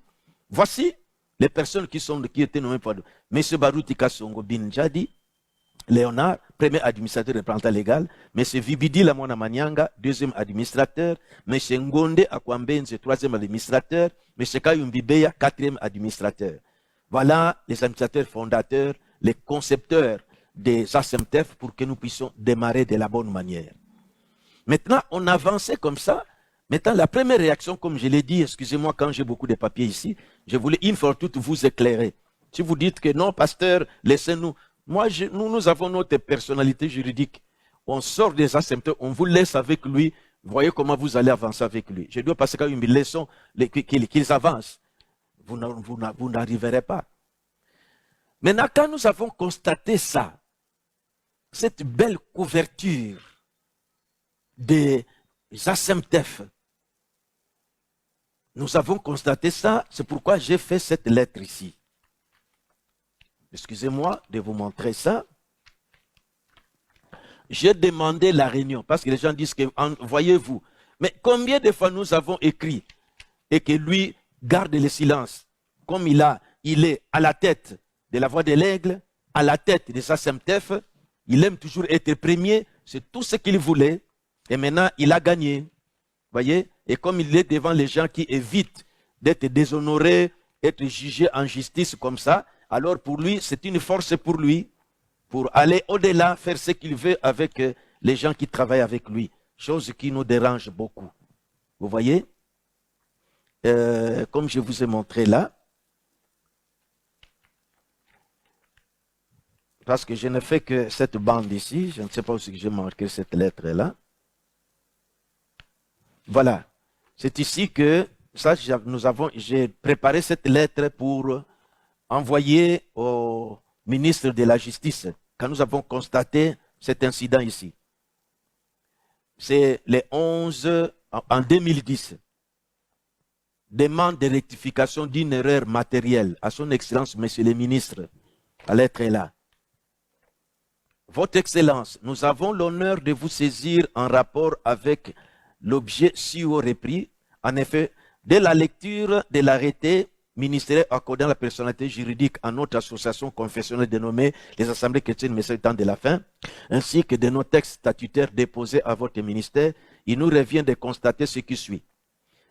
voici les personnes qui étaient nommées par M. Baruti Kasongo Bin Njadi, Léonard, premier administrateur représentant légal, M. Vibidi Lamona Manyanga, deuxième administrateur, M. Ngonde Akwambenze, troisième administrateur, M. Kayumbibeya, quatrième administrateur. Voilà les administrateurs fondateurs, les concepteurs des ASMTF pour que nous puissions démarrer de la bonne manière. Maintenant, on avançait comme ça. Maintenant, la première réaction, comme je l'ai dit, excusez-moi quand j'ai beaucoup de papiers ici, je voulais une fois toutes vous éclairer. Si vous dites que non, pasteur, laissez-nous. Moi, nous avons notre personnalité juridique. On sort des ASMTF, on vous laisse avec lui. Voyez comment vous allez avancer avec lui. Je dois passer quand même une leçon qu'ils avancent. Vous n'arriverez pas. Maintenant, quand nous avons constaté ça, cette belle couverture des ASMTF, nous avons constaté ça, c'est pourquoi j'ai fait cette lettre ici. Excusez-moi de vous montrer ça. J'ai demandé la réunion, parce que les gens disent que, voyez-vous, mais combien de fois nous avons écrit et que lui garde le silence, comme il est à la tête de la voix de l'aigle, à la tête des ASMTF, il aime toujours être premier, c'est tout ce qu'il voulait, et maintenant il a gagné. Voyez? Et comme il est devant les gens qui évitent d'être déshonorés, être jugés en justice comme ça, alors pour lui, c'est une force pour lui, pour aller au-delà, faire ce qu'il veut avec les gens qui travaillent avec lui. Chose qui nous dérange beaucoup. Vous voyez? Comme je vous ai montré là, parce que je ne fais que cette bande ici, je ne sais pas où j'ai marqué cette lettre-là. Voilà. C'est ici que j'ai préparé cette lettre pour envoyer au ministre de la Justice, quand nous avons constaté cet incident ici. C'est le 11 en 2010. Demande de rectification d'une erreur matérielle à son Excellence, Monsieur le Ministre. La lettre est là. Votre Excellence, nous avons l'honneur de vous saisir en rapport avec l'objet si haut repris. En effet, dès la lecture de l'arrêté ministériel accordant la personnalité juridique à notre association confessionnelle dénommée les Assemblées chrétiennes Messages du temps de la fin, ainsi que de nos textes statutaires déposés à votre ministère, il nous revient de constater ce qui suit.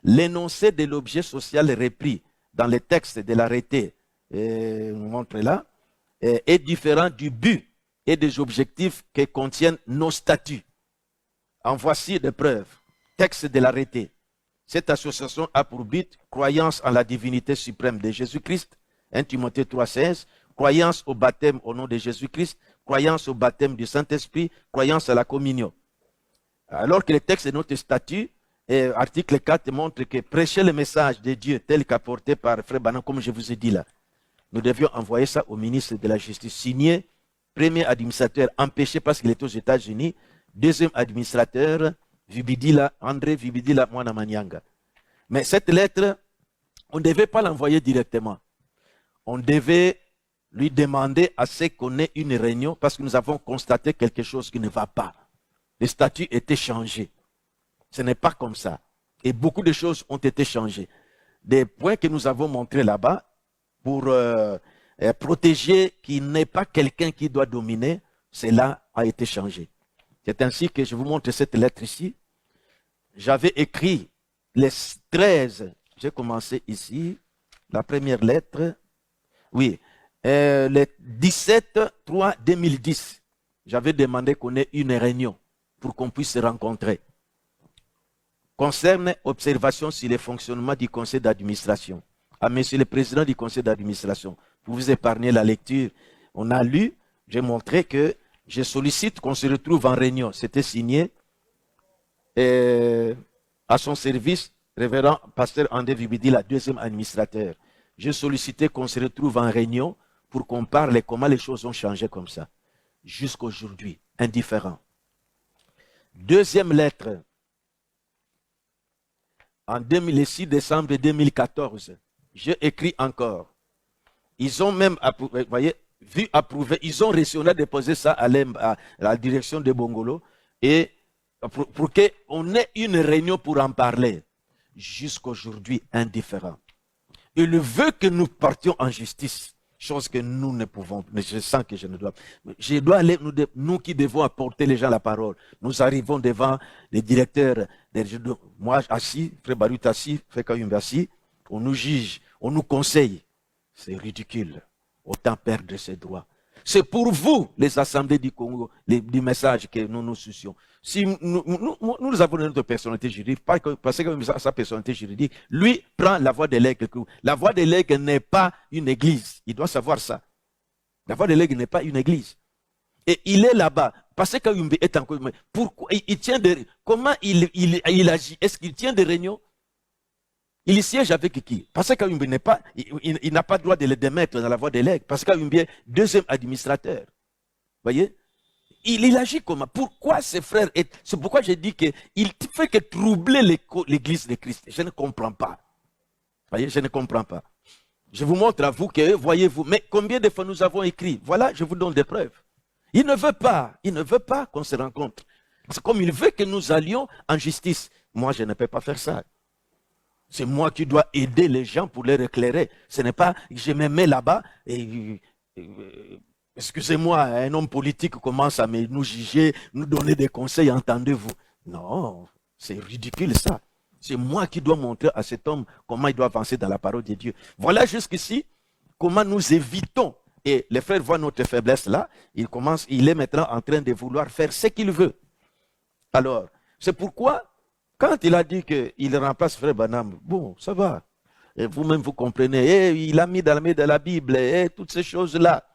L'énoncé de l'objet social repris dans les textes de l'arrêté, on montre là, est différent du but et des objectifs que contiennent nos statuts. En voici des preuves. Texte de l'arrêté. Cette association a pour but croyance en la divinité suprême de Jésus-Christ, 1 Timothée 3,16, croyance au baptême au nom de Jésus-Christ, croyance au baptême du Saint-Esprit, croyance à la communion. Alors que le texte de notre statut, article 4, montre que prêcher le message de Dieu tel qu'apporté par Frère Branham, comme je vous ai dit là, nous devions envoyer ça au ministre de la Justice, signé, premier administrateur empêché parce qu'il est aux États-Unis, deuxième administrateur, Vibidila, André Vibidila Mwana Manyanga. Mais cette lettre, on ne devait pas l'envoyer directement. On devait lui demander à ce qu'on ait une réunion parce que nous avons constaté quelque chose qui ne va pas. Les statuts étaient changés. Ce n'est pas comme ça. Et beaucoup de choses ont été changées. Des points que nous avons montrés là-bas pour protéger qu'il n'est pas quelqu'un qui doit dominer, cela a été changé. C'est ainsi que je vous montre cette lettre ici. J'avais écrit les 13, j'ai commencé ici, la première lettre, oui, le 17-3-2010. J'avais demandé qu'on ait une réunion pour qu'on puisse se rencontrer. Concerne observation sur le fonctionnement du conseil d'administration. À monsieur le président du conseil d'administration, pour vous épargner la lecture, on a lu, j'ai montré que je sollicite qu'on se retrouve en réunion. C'était signé à son service, révérend pasteur André Vibidi, la deuxième administrateur. J'ai sollicité qu'on se retrouve en réunion pour qu'on parle comment les choses ont changé comme ça. Jusqu'aujourd'hui, indifférent. Deuxième lettre, le 6 décembre 2014, j'ai écrit encore. Ils ont même, vous voyez, vu approuver, ils ont reçu, on a déposé ça à la direction de Bongolo, et pour qu'on ait une réunion pour en parler. Jusqu'aujourd'hui, indifférent. Il veut que nous partions en justice, chose que nous ne pouvons, mais je sens que je ne dois. Je dois aller, nous qui devons apporter les gens la parole. Nous arrivons devant les directeurs, moi assis, Frère Barut assis, Frère Kayumbe assis, on nous juge, on nous conseille. C'est ridicule. Autant perdre ses droits. C'est pour vous, les assemblées du Congo, du message que nous nous soucions. Si nous avons notre personnalité juridique, parce que sa personnalité juridique, lui prend la voix de l'aigle. La voix de l'aigle n'est pas une église. Il doit savoir ça. La voix de l'aigle n'est pas une église. Et il est là-bas. Parce que Yumbi est encore. Pourquoi il tient comment il agit? Est-ce qu'il tient des réunions? Il siège avec qui? Parce qu'Ayumbi n'est pas, il n'a pas le droit de le démettre dans la voie de l'aigle. Parce qu'Ayumbi est deuxième administrateur. Voyez? Il agit comment? Pourquoi ses frères, c'est pourquoi j'ai dit qu'il ne fait que troubler l'église de Christ. Je ne comprends pas. Voyez? Je ne comprends pas. Je vous montre à vous que, voyez-vous, mais combien de fois nous avons écrit? Voilà, je vous donne des preuves. Il ne veut pas qu'on se rencontre. C'est comme il veut que nous allions en justice. Moi, je ne peux pas faire ça. C'est moi qui dois aider les gens pour les éclairer. Ce n'est pas, je me mets là-bas et excusez-moi, un homme politique commence à nous juger, nous donner des conseils, entendez-vous? Non, c'est ridicule ça. C'est moi qui dois montrer à cet homme comment il doit avancer dans la parole de Dieu. Voilà jusqu'ici comment nous évitons. Et les frères voient notre faiblesse là, il est maintenant en train de vouloir faire ce qu'il veut. Alors, c'est pourquoi quand il a dit qu'il remplace Frère Branham, bon, ça va. Et vous-même, vous comprenez. Et il a mis dans la Bible et toutes ces choses-là.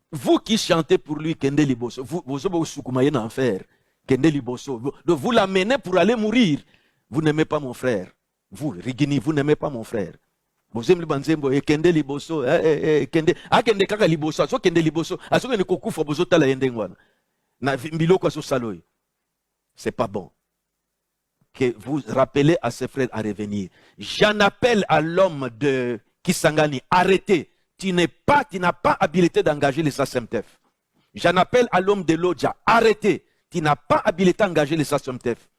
Vous qui chantez pour lui, Kende Liboso, vous soukumayez en enfer, Kende Liboso, vous l'amenez pour aller mourir. Vous n'aimez pas mon frère. Vous, Rigini, vous n'aimez pas mon frère. Vous aimez le banzembo, Kende Liboso, Kende, Kende Kaka Liboso, aso Kende Liboso, aso Kende Kokufa, bozo tala yendengwana. Na mbiloko aso saloy. C'est pas bon. Que vous rappelez à ses frères à revenir. J'en appelle à l'homme de Kisangani. Arrêtez. Tu n'as pas habilité d'engager les SACEMTEF. J'en appelle à l'homme de l'Odja. Arrêtez. Tu n'as pas habilité à engager les SACEMTEF.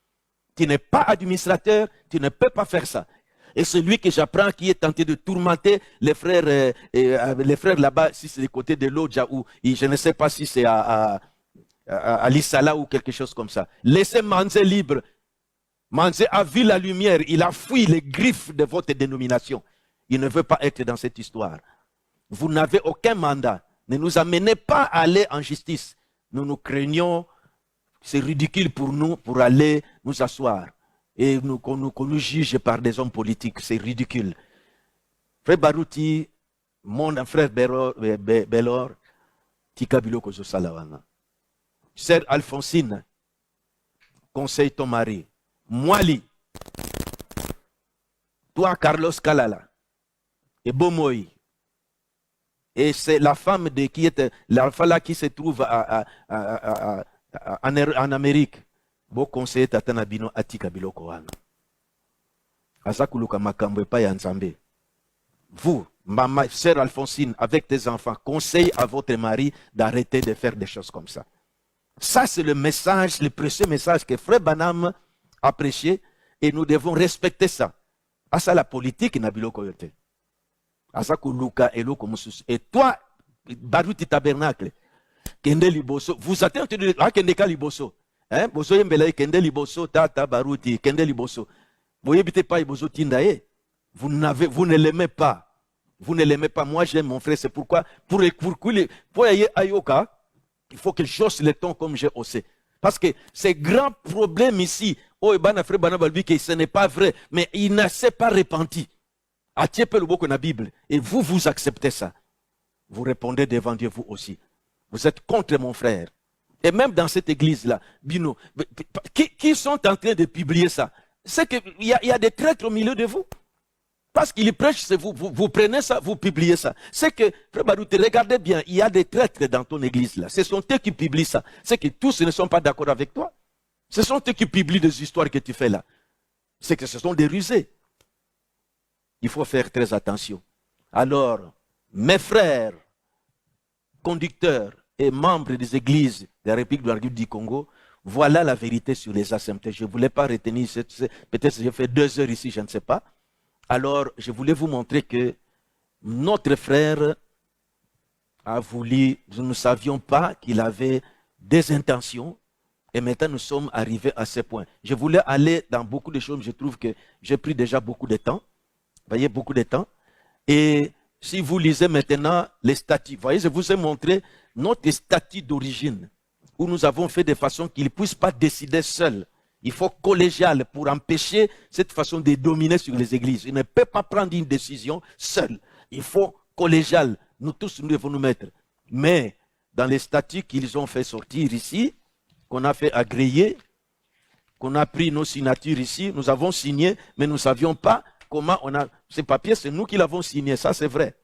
Tu n'es pas administrateur, tu ne peux pas faire ça. Et celui que j'apprends qui est tenté de tourmenter les frères là-bas, si c'est du côté de l'Odja, ou je ne sais pas si c'est à l'Issala ou quelque chose comme ça. Laissez Manzé libre. Manzé a vu la lumière, il a fui les griffes de votre dénomination. Il ne veut pas être dans cette histoire. Vous n'avez aucun mandat. Ne nous amenez pas à aller en justice. Nous nous craignons, c'est ridicule pour nous, pour aller nous asseoir. Et qu'on nous juge par des hommes politiques, c'est ridicule. Frère Barouti, mon frère Belor, Tikabilo Kozo Salawana. Sœur Alphonsine, conseille ton mari. Moali, toi Carlos Kalala, et Bomoï. Et c'est la femme qui est la femme qui se trouve en Amérique. Bon conseiller Tatana Bino Atika Biloko wana. Azakuluka makambo pa ya nzambe. Vous, maman, sœur Alphonsine, avec tes enfants, conseille à votre mari d'arrêter de faire des choses comme ça. Ça, c'est le message, le précieux message que Frère Banam a prêché et nous devons respecter ça. À ça, la politique n'a biloko yote. Azakuluka eloko mususu. Et toi, Barouti Tabernacle, Kende Liboso, vous avez entendu Kendeka Liboso. Boso yembele Kende Liboso, Tata Barouti, Kende Liboso. Vous n'habitez pas Iboso Tindaye. Vous ne l'aimez pas. Vous ne l'aimez pas. Moi, j'aime mon frère. C'est pourquoi, pour aller à Ayoka, il faut qu'il chausse le ton comme j'ai osé. Parce que ces grands problèmes ici, oh, ce n'est pas vrai, mais il ne s'est pas repenti. La Bible. Et vous, vous acceptez ça. Vous répondez devant Dieu, vous aussi. Vous êtes contre mon frère. Et même dans cette église-là, Bino, qui sont en train de publier ça? C'est qu'il y a des traîtres au milieu de vous. Parce qu'ils prêchent, vous prenez ça, vous publiez ça. C'est que, Frère Barouti, regardez bien, il y a des traîtres dans ton église là. Ce sont eux qui publient ça. C'est que tous ne sont pas d'accord avec toi. Ce sont eux qui publient des histoires que tu fais là. C'est que ce sont des rusés. Il faut faire très attention. Alors, mes frères, conducteurs et membres des églises de la République du Congo, voilà la vérité sur les ACMT. Je ne voulais pas retenir, peut-être que j'ai fait 2 heures ici, je ne sais pas. Alors, je voulais vous montrer que notre frère a voulu, nous ne savions pas qu'il avait des intentions, et maintenant nous sommes arrivés à ce point. Je voulais aller dans beaucoup de choses, je trouve que j'ai pris déjà beaucoup de temps. Vous voyez, beaucoup de temps. Et si vous lisez maintenant les statuts, vous voyez, je vous ai montré notre statut d'origine, où nous avons fait de façon qu'il ne puisse pas décider seul. Il faut collégial pour empêcher cette façon de dominer sur les églises. Il ne peut pas prendre une décision seul. Il faut collégial. Nous tous, nous devons nous mettre. Mais dans les statuts qu'ils ont fait sortir ici, qu'on a fait agréer, qu'on a pris nos signatures ici, nous avons signé, mais nous ne savions pas comment on a... Ces papiers, c'est nous qui l'avons signé, ça c'est vrai.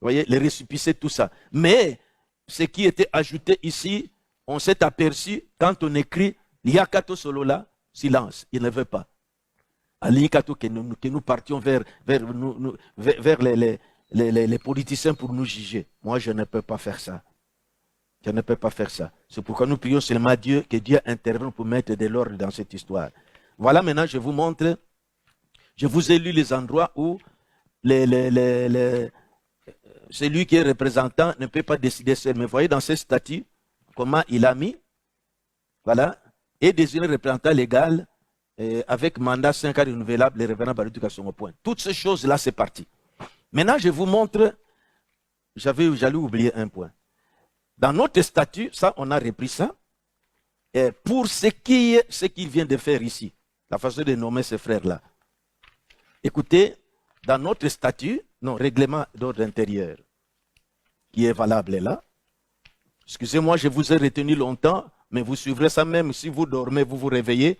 Vous voyez, les récépissés, tout ça. Mais ce qui était ajouté ici, on s'est aperçu, quand on écrit « Liakato Solola », silence, il ne veut pas. À Liakato, que nous partions vers les politiciens pour nous juger. Moi, je ne peux pas faire ça. Je ne peux pas faire ça. C'est pourquoi nous prions seulement à Dieu, que Dieu intervienne pour mettre de l'ordre dans cette histoire. Voilà, maintenant, je vous montre, je vous ai lu les endroits où celui qui est représentant ne peut pas décider seul. Mais voyez dans ce statut, comment il a mis, voilà, et désigné représentant légal avec mandat 5 ans renouvelable, les révérends Barouti sont au point. Toutes ces choses-là, c'est parti. Maintenant, je vous montre, j'allais oublier un point. Dans notre statut, ça, on a repris ça. Et pour ce qu'il vient de faire ici, la façon de nommer ces frères-là. Écoutez, dans notre statut, non, règlement d'ordre intérieur, qui est valable là. Excusez-moi, je vous ai retenu longtemps, mais vous suivrez ça même si vous dormez, vous vous réveillez,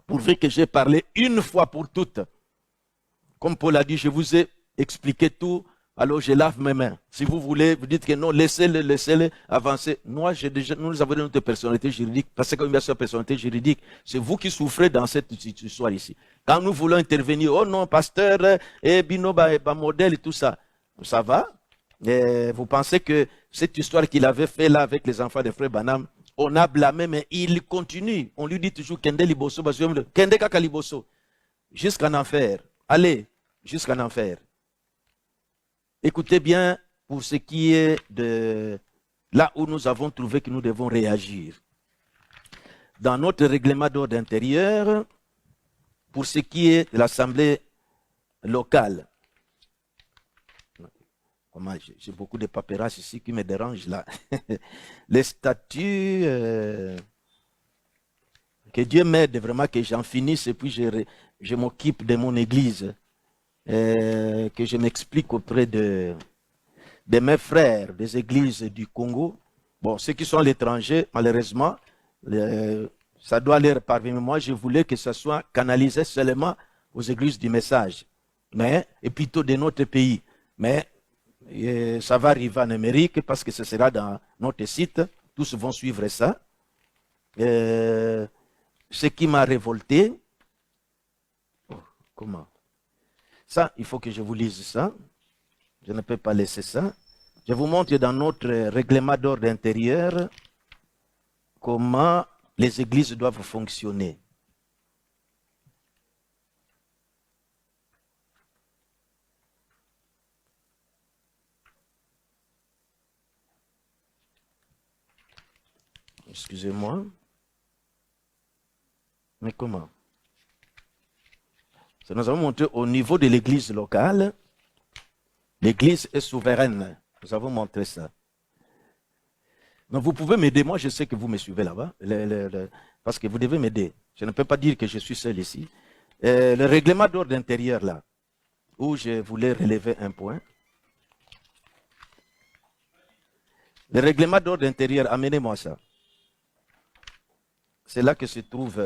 pourvu que j'ai parlé une fois pour toutes. Comme Paul a dit, je vous ai expliqué tout, alors je lave mes mains. Si vous voulez, vous dites que non, laissez-le avancer. Moi, nous avons notre personnalité juridique, parce que notre personnalité juridique, c'est vous qui souffrez dans cette histoire ici. Quand nous voulons intervenir, oh non, pasteur, bino, modèle et tout ça, ça va. Et vous pensez que cette histoire qu'il avait fait là avec les enfants de frère Banam, on a blâmé, mais il continue. On lui dit toujours Kende Liboso, Kende Kaka Liboso, jusqu'en enfer. Allez, jusqu'en enfer. Écoutez bien pour ce qui est de là où nous avons trouvé que nous devons réagir. Dans notre règlement d'ordre intérieur, pour ce qui est de l'Assemblée locale, j'ai beaucoup de paperasse ici qui me dérangent là. Les statuts, que Dieu m'aide vraiment que j'en finisse et puis je m'occupe de mon église. Que je m'explique auprès de mes frères des églises du Congo. Bon, ceux qui sont à l'étranger, malheureusement, ça doit aller parvenir. Moi, je voulais que ça soit canalisé seulement aux églises du message, et plutôt de notre pays. Mais ça va arriver en Amérique parce que ce sera dans notre site. Tous vont suivre ça. Ce qui m'a révolté, comment? Ça, il faut que je vous lise ça. Je ne peux pas laisser ça. Je vous montre dans notre règlement d'ordre intérieur comment les églises doivent fonctionner. Excusez-moi. Mais comment? Ça nous avons montré au niveau de l'église locale, l'église est souveraine. Nous avons montré ça. Donc vous pouvez m'aider. Moi, je sais que vous me suivez là-bas. Parce que vous devez m'aider. Je ne peux pas dire que je suis seul ici. Le règlement d'ordre intérieur là, où je voulais relever un point. Le règlement d'ordre intérieur, amenez-moi ça. C'est là que se trouve,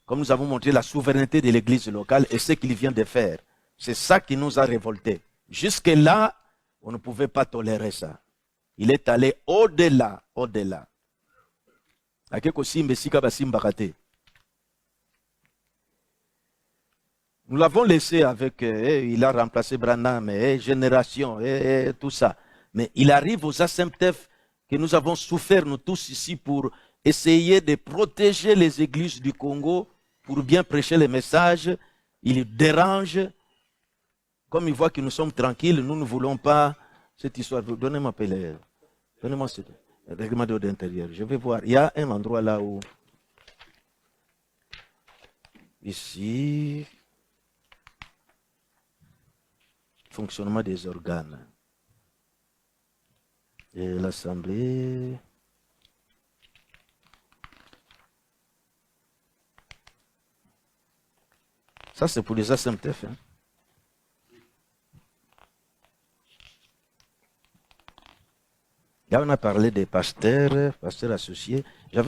comme nous avons montré, la souveraineté de l'église locale et ce qu'il vient de faire. C'est ça qui nous a révoltés. Jusque-là, on ne pouvait pas tolérer ça. Il est allé au-delà, au-delà. Nous l'avons laissé avec, il a remplacé Branham, génération, tout ça. Mais il arrive aux ASEMTEF que nous avons souffert, nous tous ici, pour essayer de protéger les églises du Congo, pour bien prêcher les messages. Il dérange. Comme il voit que nous sommes tranquilles, nous ne voulons pas cette histoire. Donnez-moi ce règlement d'ordre intérieur. Je vais voir. Il y a un endroit là où, ici, fonctionnement des organes. Et l'Assemblée. Ça, c'est pour les ASMTF. Hein. Là, on a parlé des pasteurs associés. Je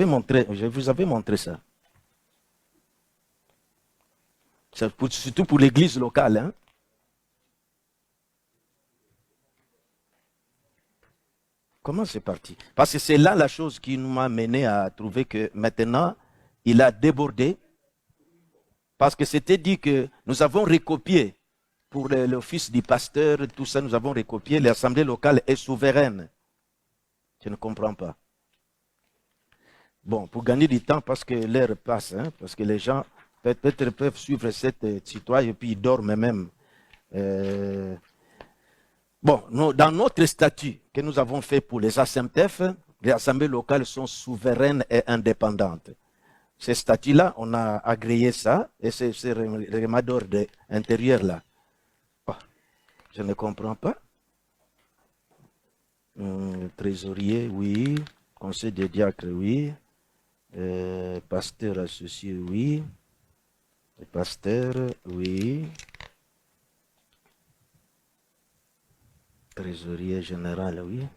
vous avais montré ça. C'est surtout pour l'église locale. Hein. Comment c'est parti? Parce que c'est là la chose qui nous m'a mené à trouver que maintenant, il a débordé. Parce que c'était dit que nous avons recopié pour l'office du pasteur, tout ça, nous avons recopié. L'assemblée locale est souveraine. Je ne comprends pas. Bon, pour gagner du temps, parce que l'heure passe, hein, parce que les gens peut-être peuvent suivre cette histoire et puis ils dorment même. Bon, dans notre statut que nous avons fait pour les ASEMTEF, les assemblées locales sont souveraines et indépendantes. Ces statuts-là, on a agréé ça, et c'est le règlement d'ordre intérieur là. Oh, je ne comprends pas. Trésorier, oui. Conseil des diacres, oui. Pasteur associé, oui. Pasteur, oui. Trésorier général, oui.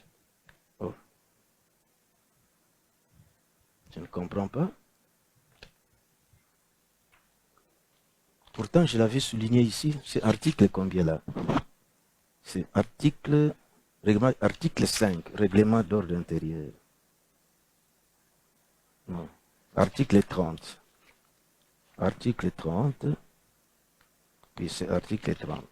Oh. Je ne comprends pas. Pourtant, je l'avais souligné ici. C'est article combien là? C'est article 5, règlement d'ordre intérieur. Non. Article 30. Article 30. Puis c'est article 30.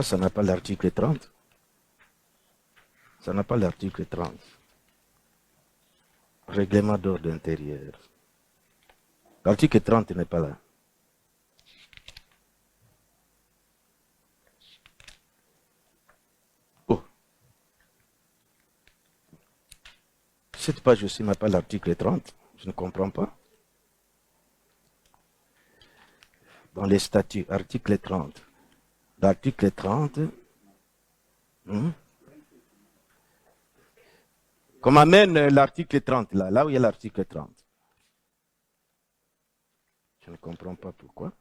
Ça n'a pas l'article 30. Ça n'a pas l'article 30. Règlement d'ordre intérieur. L'article 30 n'est pas là. Oh. Cette page aussi n'a pas l'article 30. Je ne comprends pas. Dans les statuts, article 30. L'article 30. Qu'on m'amène l'article 30 là où il y a l'article 30. Je ne comprends pas pourquoi.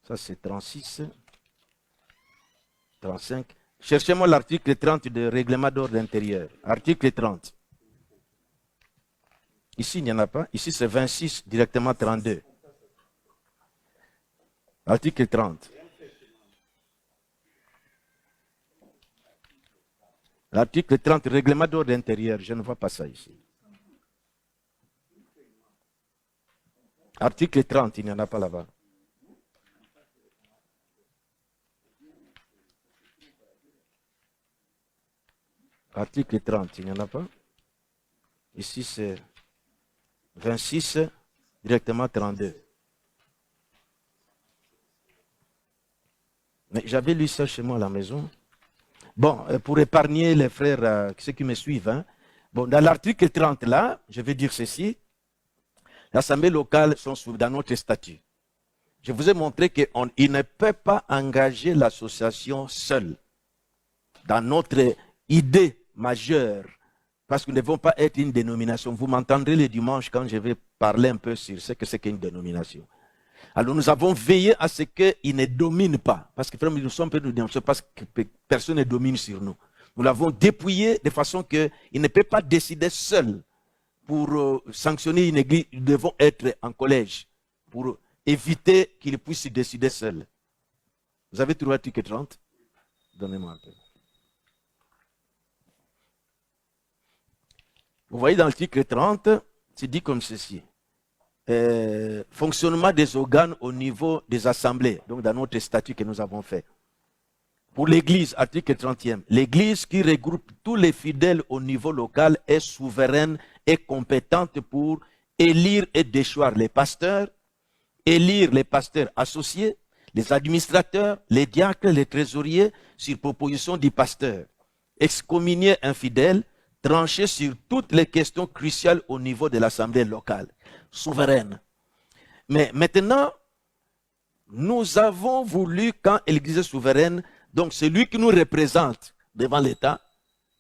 Ça c'est 36, 35. Cherchez-moi l'article 30 du règlement d'ordre intérieur. Article 30. Ici, il n'y en a pas. Ici, c'est 26, directement 32. Article 30. L'article 30, règlement d'ordre intérieur. Je ne vois pas ça ici. Article 30, il n'y en a pas là-bas. Article 30, il n'y en a pas. Ici, c'est 26, directement 32. Mais j'avais lu ça chez moi à la maison. Bon, pour épargner les frères, ceux qui me suivent, hein. Bon, dans l'article 30 là, je vais dire ceci. L'Assemblée locale sont dans notre statut. Je vous ai montré qu'il ne peut pas engager l'association seule dans notre idée majeure, parce que nous ne devons pas être une dénomination. Vous m'entendrez le dimanche quand je vais parler un peu sur ce que c'est qu'une dénomination. Alors nous avons veillé à ce qu'il ne domine pas, parce que nous sommes peu de dénomination, parce que personne ne domine sur nous. Nous l'avons dépouillé de façon qu'il ne peut pas décider seul. Pour sanctionner une église, nous devons être en collège, pour éviter qu'il puisse décider seul. Vous avez trouvé l'article 30? Donnez-moi un peu. Vous voyez dans l'article 30, c'est dit comme ceci. Fonctionnement des organes au niveau des assemblées, donc dans notre statut que nous avons fait. Pour l'église, article 30e, l'église qui regroupe tous les fidèles au niveau local est souveraine et compétente pour élire et déchoir les pasteurs, élire les pasteurs associés, les administrateurs, les diacres, les trésoriers sur proposition du pasteur, excommunier un fidèle, trancher sur toutes les questions cruciales au niveau de l'assemblée locale, souveraine. Mais maintenant, nous avons voulu, quand l'église est souveraine, donc celui qui nous représente devant l'État,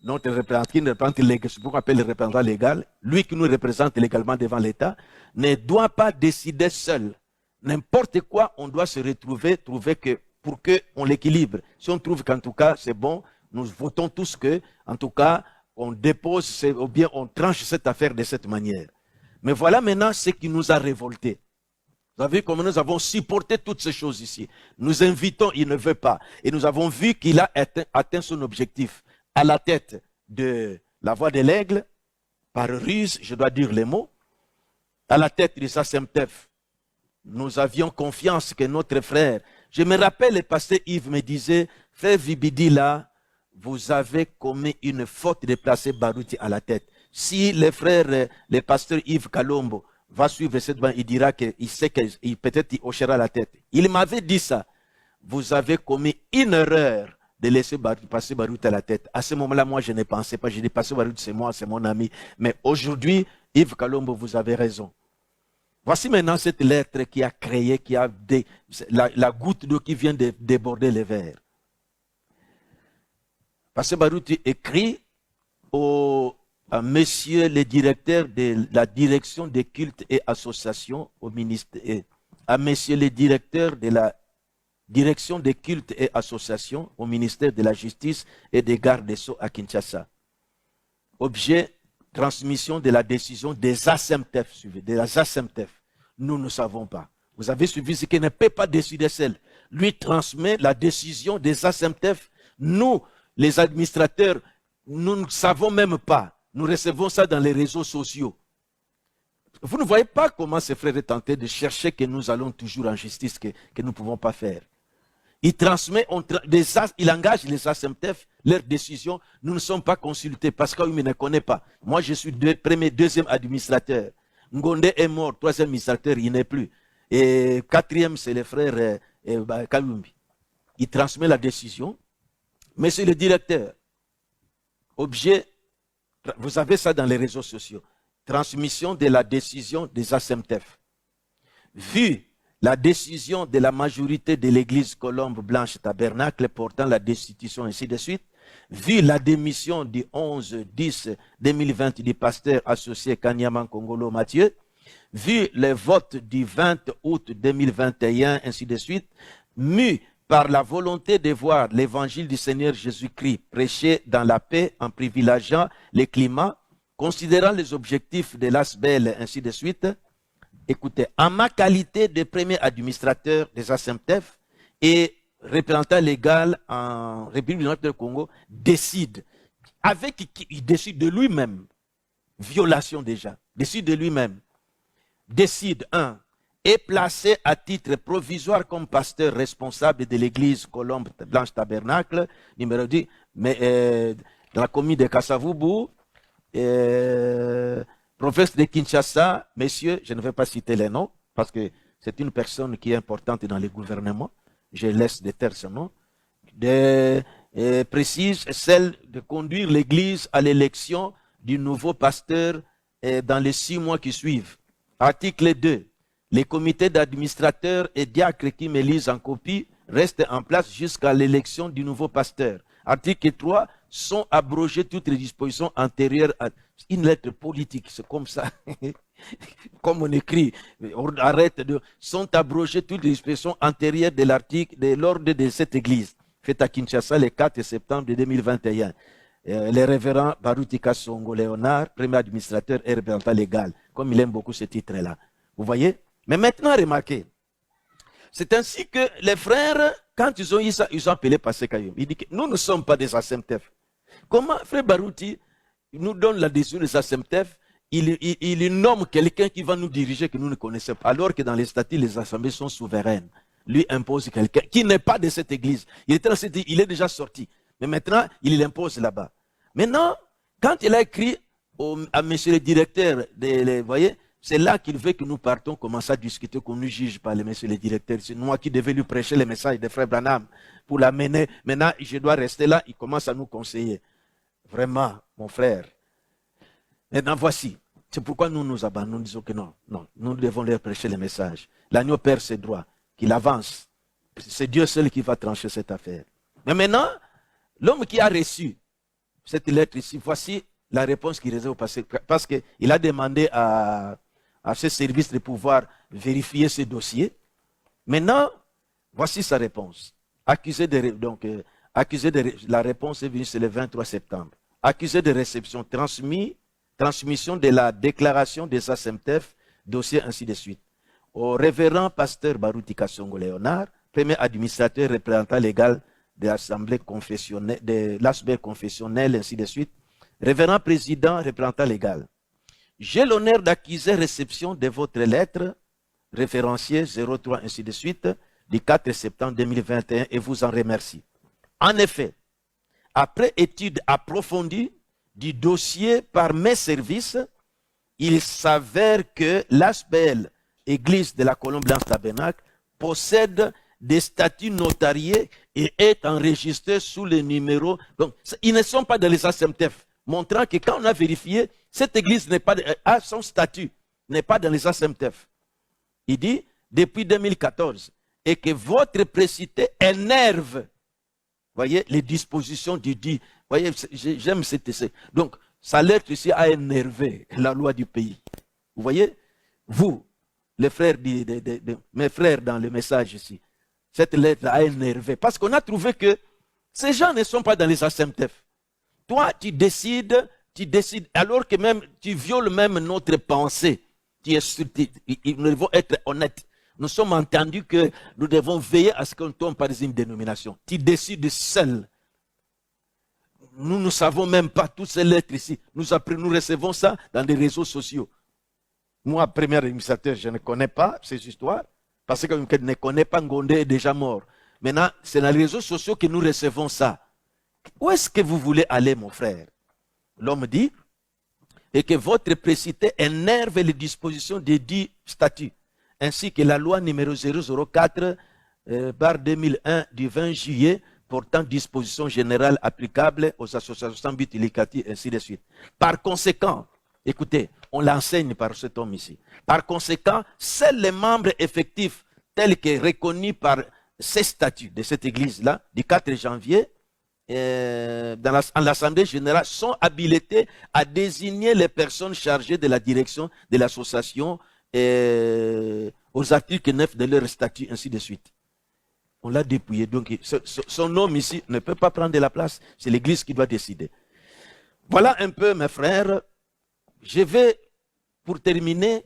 notre représentant, qui nous représente légal, c'est pourquoi on appelle le représentant légal, lui qui nous représente légalement devant l'État, ne doit pas décider seul. N'importe quoi, on doit se trouver que pour qu'on l'équilibre. Si on trouve qu'en tout cas c'est bon, nous votons tous que, en tout cas, on dépose, ou bien on tranche cette affaire de cette manière. Mais voilà maintenant ce qui nous a révoltés. Vous avez vu comment nous avons supporté toutes ces choses ici. Nous invitons, il ne veut pas. Et nous avons vu qu'il a atteint son objectif. À la tête de la voix de l'aigle, par ruse, je dois dire les mots, à la tête du SACEMTEF, nous avions confiance que notre frère, je me rappelle, le pasteur Yves me disait, frère Vibidi là, vous avez commis une faute de placer Barouti à la tête. Si le frère, le pasteur Yves Kalombo, va suivre cette bande, il dira qu'il sait qu'il peut-être il hochera la tête. Il m'avait dit ça. Vous avez commis une erreur de laisser passer Barouti à la tête. À ce moment-là, moi, je ne pensais pas. Je dis, passer Barouti, c'est moi, c'est mon ami. Mais aujourd'hui, Yves Kalombo, vous avez raison. Voici maintenant cette lettre qui a créé, qui a la goutte d'eau qui vient de déborder les verres. Passer Barouti écrit à monsieur le directeur de la direction des cultes et associations au ministère, à monsieur le directeur de la direction des cultes et associations au ministère de la Justice et des gardes des Sceaux à Kinshasa. Objet, transmission de la décision des ASEMTEF, suivez, de la ASEMTEF. Nous ne savons pas. Vous avez suivi ce qui ne peut pas décider seul. Lui transmet la décision des ASEMTEF. Nous, les administrateurs, nous ne savons même pas. Nous recevons ça dans les réseaux sociaux. Vous ne voyez pas comment ces frères est tenté de chercher que nous allons toujours en justice, que nous ne pouvons pas faire. Il transmet, il engage les ASEMTEF, leurs décisions. Nous ne sommes pas consultés parce qu'il ne me connaît pas. Moi, je suis deuxième administrateur. Ngonde est mort, troisième administrateur, il n'est plus. Et quatrième, c'est le frère Kalumbi. Il transmet la décision. Monsieur le directeur, objet, vous avez ça dans les réseaux sociaux. Transmission de la décision des ASEMTEF. Vu la décision de la majorité de l'église Colombe Blanche Tabernacle portant la destitution, ainsi de suite, vu la démission du 11-10-2020 du pasteur associé Kanyaman Kongolo Mathieu, vu le vote du 20 août 2021, ainsi de suite, mu par la volonté de voir l'évangile du Seigneur Jésus-Christ prêché dans la paix en privilégiant les climats, considérant les objectifs de l'ASBEL, ainsi de suite, écoutez, en ma qualité de premier administrateur des ASEMTEF et représentant légal en République démocratique du Congo, décide, il décide de lui-même, violation déjà, décide de lui-même, décide, est placé à titre provisoire comme pasteur responsable de l'église Colombe Blanche Tabernacle, numéro 10, mais dans la commune de Kassavubu, province de Kinshasa, messieurs, je ne vais pas citer les noms, parce que c'est une personne qui est importante dans le gouvernement, je laisse de taire son nom, précise celle de conduire l'église à l'élection du nouveau pasteur dans les 6 mois qui suivent. Article 2. Les comités d'administrateurs et diacres qui me lisent en copie restent en place jusqu'à l'élection du nouveau pasteur. Article 3. Sont abrogées toutes les dispositions antérieures à une lettre politique, c'est comme ça, comme on écrit, on arrête de, sont abrogées toutes les dispositions antérieures de l'article, de l'ordre de cette église, fait à Kinshasa le 4 septembre 2021. Le révérend Barutika Songo Léonard, premier administrateur et représentant légal, comme il aime beaucoup ce titre-là. Vous voyez? Mais maintenant, remarquez, c'est ainsi que les frères, quand ils ont eu ça, ils ont appelé Pasteur Kayum. Il dit que nous ne sommes pas des ASEMTEF. Comment frère Barouti nous donne la décision des ASEMTEF, il nomme quelqu'un qui va nous diriger que nous ne connaissons pas, alors que dans les statuts, les assemblées sont souveraines. Lui impose quelqu'un qui n'est pas de cette église. Il est déjà sorti. Mais maintenant, il l'impose là-bas. Maintenant, quand il a écrit à monsieur le directeur, vous voyez, c'est là qu'il veut que nous partons commencer à discuter, qu'on ne juge pas le monsieur le directeur. C'est moi qui devais lui prêcher les messages de frère Branham pour l'amener. Maintenant, je dois rester là, il commence à nous conseiller. Vraiment, mon frère. Maintenant, voici. C'est pourquoi nous nous abandonnons, nous disons que non, nous devons leur prêcher les messages. L'agneau perd ses droits, qu'il avance. C'est Dieu seul qui va trancher cette affaire. Mais maintenant, l'homme qui a reçu cette lettre ici, voici la réponse qu'il réserve au passé. Parce qu'il a demandé à ce service de pouvoir vérifier ce dossier. Maintenant, voici sa réponse. Accusé de la réponse est venue, c'est le 23 septembre. Accusé de réception, transmission de la déclaration des ASEMTEF, dossier ainsi de suite. Au révérend pasteur Barutika Songo Léonard, premier administrateur représentant légal de l'Assemblée confessionnelle, de l'Assemblée confessionnelle, ainsi de suite. Révérend président représentant légal. J'ai l'honneur d'accuser réception de votre lettre, référencier 03, ainsi de suite, du 4 septembre 2021 et vous en remercie. En effet, après étude approfondie du dossier par mes services, il s'avère que l'ASBEL, Église de la Colombe Blanche Tabernacle, possède des statuts notariés et est enregistré sous le numéro. Donc, ils ne sont pas dans les ASEMTEF, montrant que quand on a vérifié, cette église n'est pas, son statut n'est pas dans les ASEMTEF. Il dit, depuis 2014, et que votre précité énerve, voyez, les dispositions du dit. Voyez, j'aime cette essai. Donc, sa lettre ici a énervé la loi du pays. Vous voyez, vous, les frères, mes frères dans le message ici, cette lettre a énervé. Parce qu'on a trouvé que ces gens ne sont pas dans les ASEMTEF. Toi, tu décides, alors que même, tu violes même notre pensée. Nous devons être honnêtes. Nous sommes entendus que nous devons veiller à ce qu'on tombe par une dénomination. Tu décides seul. Nous ne savons même pas toutes ces lettres ici. Nous recevons ça dans des réseaux sociaux. Moi, premier administrateur, je ne connais pas ces histoires. Parce que je ne connais pas Ngondé est déjà mort. Maintenant, c'est dans les réseaux sociaux que nous recevons ça. Où est-ce que vous voulez aller, mon frère? L'homme dit, et que votre précipité énerve les dispositions des 10 statuts, ainsi que la loi numéro 004 par 2001 du 20 juillet portant dispositions générales applicables aux associations sans but lucratif, ainsi de suite. Par conséquent, écoutez, on l'enseigne par cet homme ici. Par conséquent, seuls les membres effectifs tels que reconnus par ces statuts de cette église-là, du 4 janvier, en l'Assemblée générale, sont habilités à désigner les personnes chargées de la direction de l'association aux articles 9 de leur statut, ainsi de suite. On l'a dépouillé. Donc, son homme ici ne peut pas prendre la place. C'est l'église qui doit décider. Voilà un peu, mes frères. Je vais, pour terminer,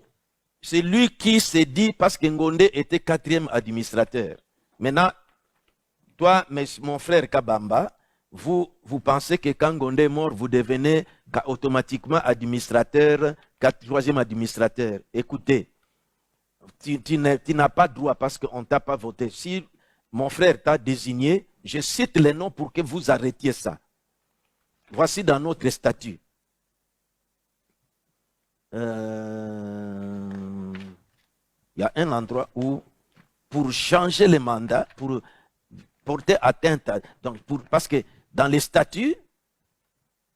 c'est lui qui s'est dit, parce que Ngondé était 4e administrateur. Maintenant, toi, mon frère Kabamba, vous pensez que quand Ngondé est mort, vous devenez automatiquement administrateur, 3e administrateur. Écoutez, tu n'as pas droit parce qu'on ne t'a pas voté. Si mon frère t'a désigné, je cite les noms pour que vous arrêtiez ça. Voici dans notre statut. Il y a un endroit où, pour changer les mandats, pour porter atteinte à, donc parce que dans les statuts,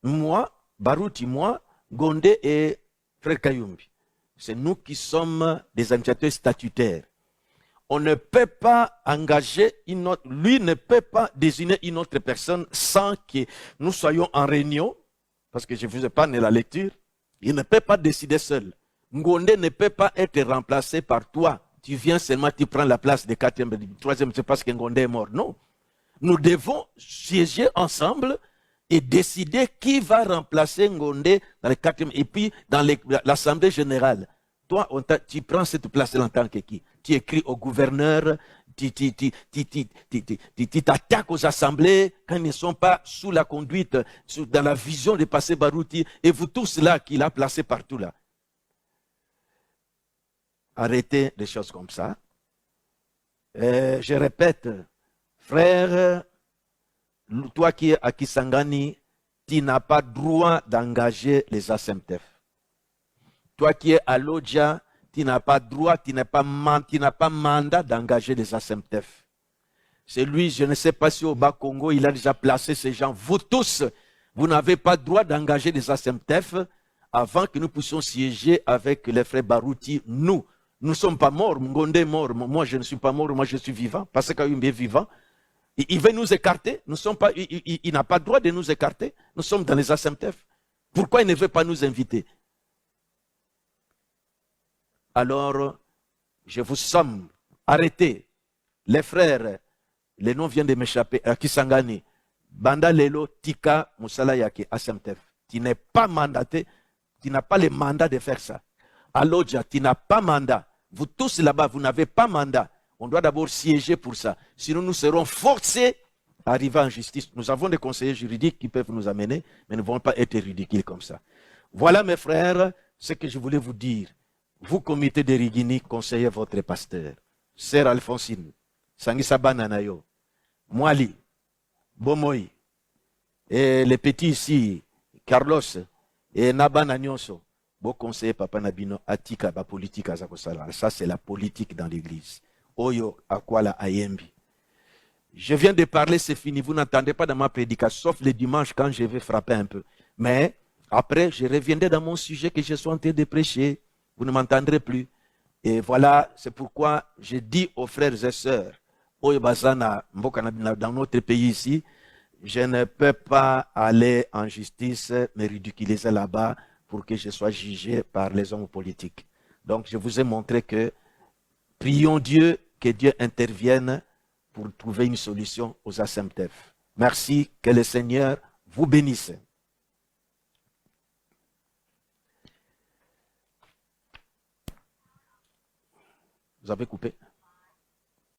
moi, Barouti, moi, Gondé et Frère Kayumbi, c'est nous qui sommes des administrateurs statutaires. On ne peut pas engager une autre, lui ne peut pas désigner une autre personne sans que nous soyons en réunion, parce que je ne vous ai pas donné la lecture. Il ne peut pas décider seul. Ngondé ne peut pas être remplacé par toi. Tu viens seulement, tu prends la place de 4e, 3e, c'est parce que Ngondé est mort. Non. Nous devons siéger ensemble et décider qui va remplacer Ngondé dans le 4e et puis dans l'Assemblée générale. Toi, tu prends cette place-là en tant que qui? Tu écris au gouverneur, tu t'attaques aux assemblées quand ils ne sont pas sous la conduite, dans la vision de Passé Barouti, et vous tous là qu'il a placé partout là. Arrêtez des choses comme ça. Je répète, frère, toi qui es à Kisangani, tu n'as pas droit d'engager les ASMTF. Toi qui es à Lodja, tu n'as pas droit, tu n'as pas mandat d'engager les ASMTF. C'est lui, je ne sais pas si au Bas-Congo, il a déjà placé ces gens. Vous tous, vous n'avez pas droit d'engager les ASMTF avant que nous puissions siéger avec les frères Barouti. Nous ne sommes pas morts. Ngondé est mort. Moi, je ne suis pas mort. Moi, je suis vivant. Parce qu'il est vivant. Il veut nous écarter. Nous sommes pas, il n'a pas le droit de nous écarter. Nous sommes dans les ASMTF. Pourquoi il ne veut pas nous inviter? Alors, je vous somme, arrêtez. Les frères, les noms viennent de m'échapper. Kisangani, Banda Lelo, Tika, Moussala Yake, ASMTF. Tu n'es pas mandaté, tu n'as pas le mandat de faire ça. Alodja, tu n'as pas mandat. Vous tous là-bas, vous n'avez pas mandat. On doit d'abord siéger pour ça. Sinon, nous serons forcés à arriver en justice. Nous avons des conseillers juridiques qui peuvent nous amener, mais nous ne vont pas être ridicules comme ça. Voilà, mes frères, ce que je voulais vous dire. Vous, comité de Rigini, conseillez votre pasteur. Sœur Alphonsine, Sangisaba Nanayo, Mwali, Bomoy, et les petits ici, Carlos, et Nabana Nyonso. Vous conseillez Papa Nabino, Atika, la politique à Zakosala. Ça, c'est la politique dans l'église. Oyo, Akwala, Ayembi. Je viens de parler, c'est fini. Vous n'entendez pas dans ma prédication, sauf le dimanche quand je vais frapper un peu. Mais après, je reviendrai dans mon sujet que je suis en train de prêcher. Vous ne m'entendrez plus. Et voilà, c'est pourquoi je dis aux frères et sœurs, dans notre pays ici, je ne peux pas aller en justice, me ridiculiser là-bas pour que je sois jugé par les hommes politiques. Donc, je vous ai montré que prions Dieu, que Dieu intervienne pour trouver une solution aux ASMTF. Merci, que le Seigneur vous bénisse. Vous avez coupé?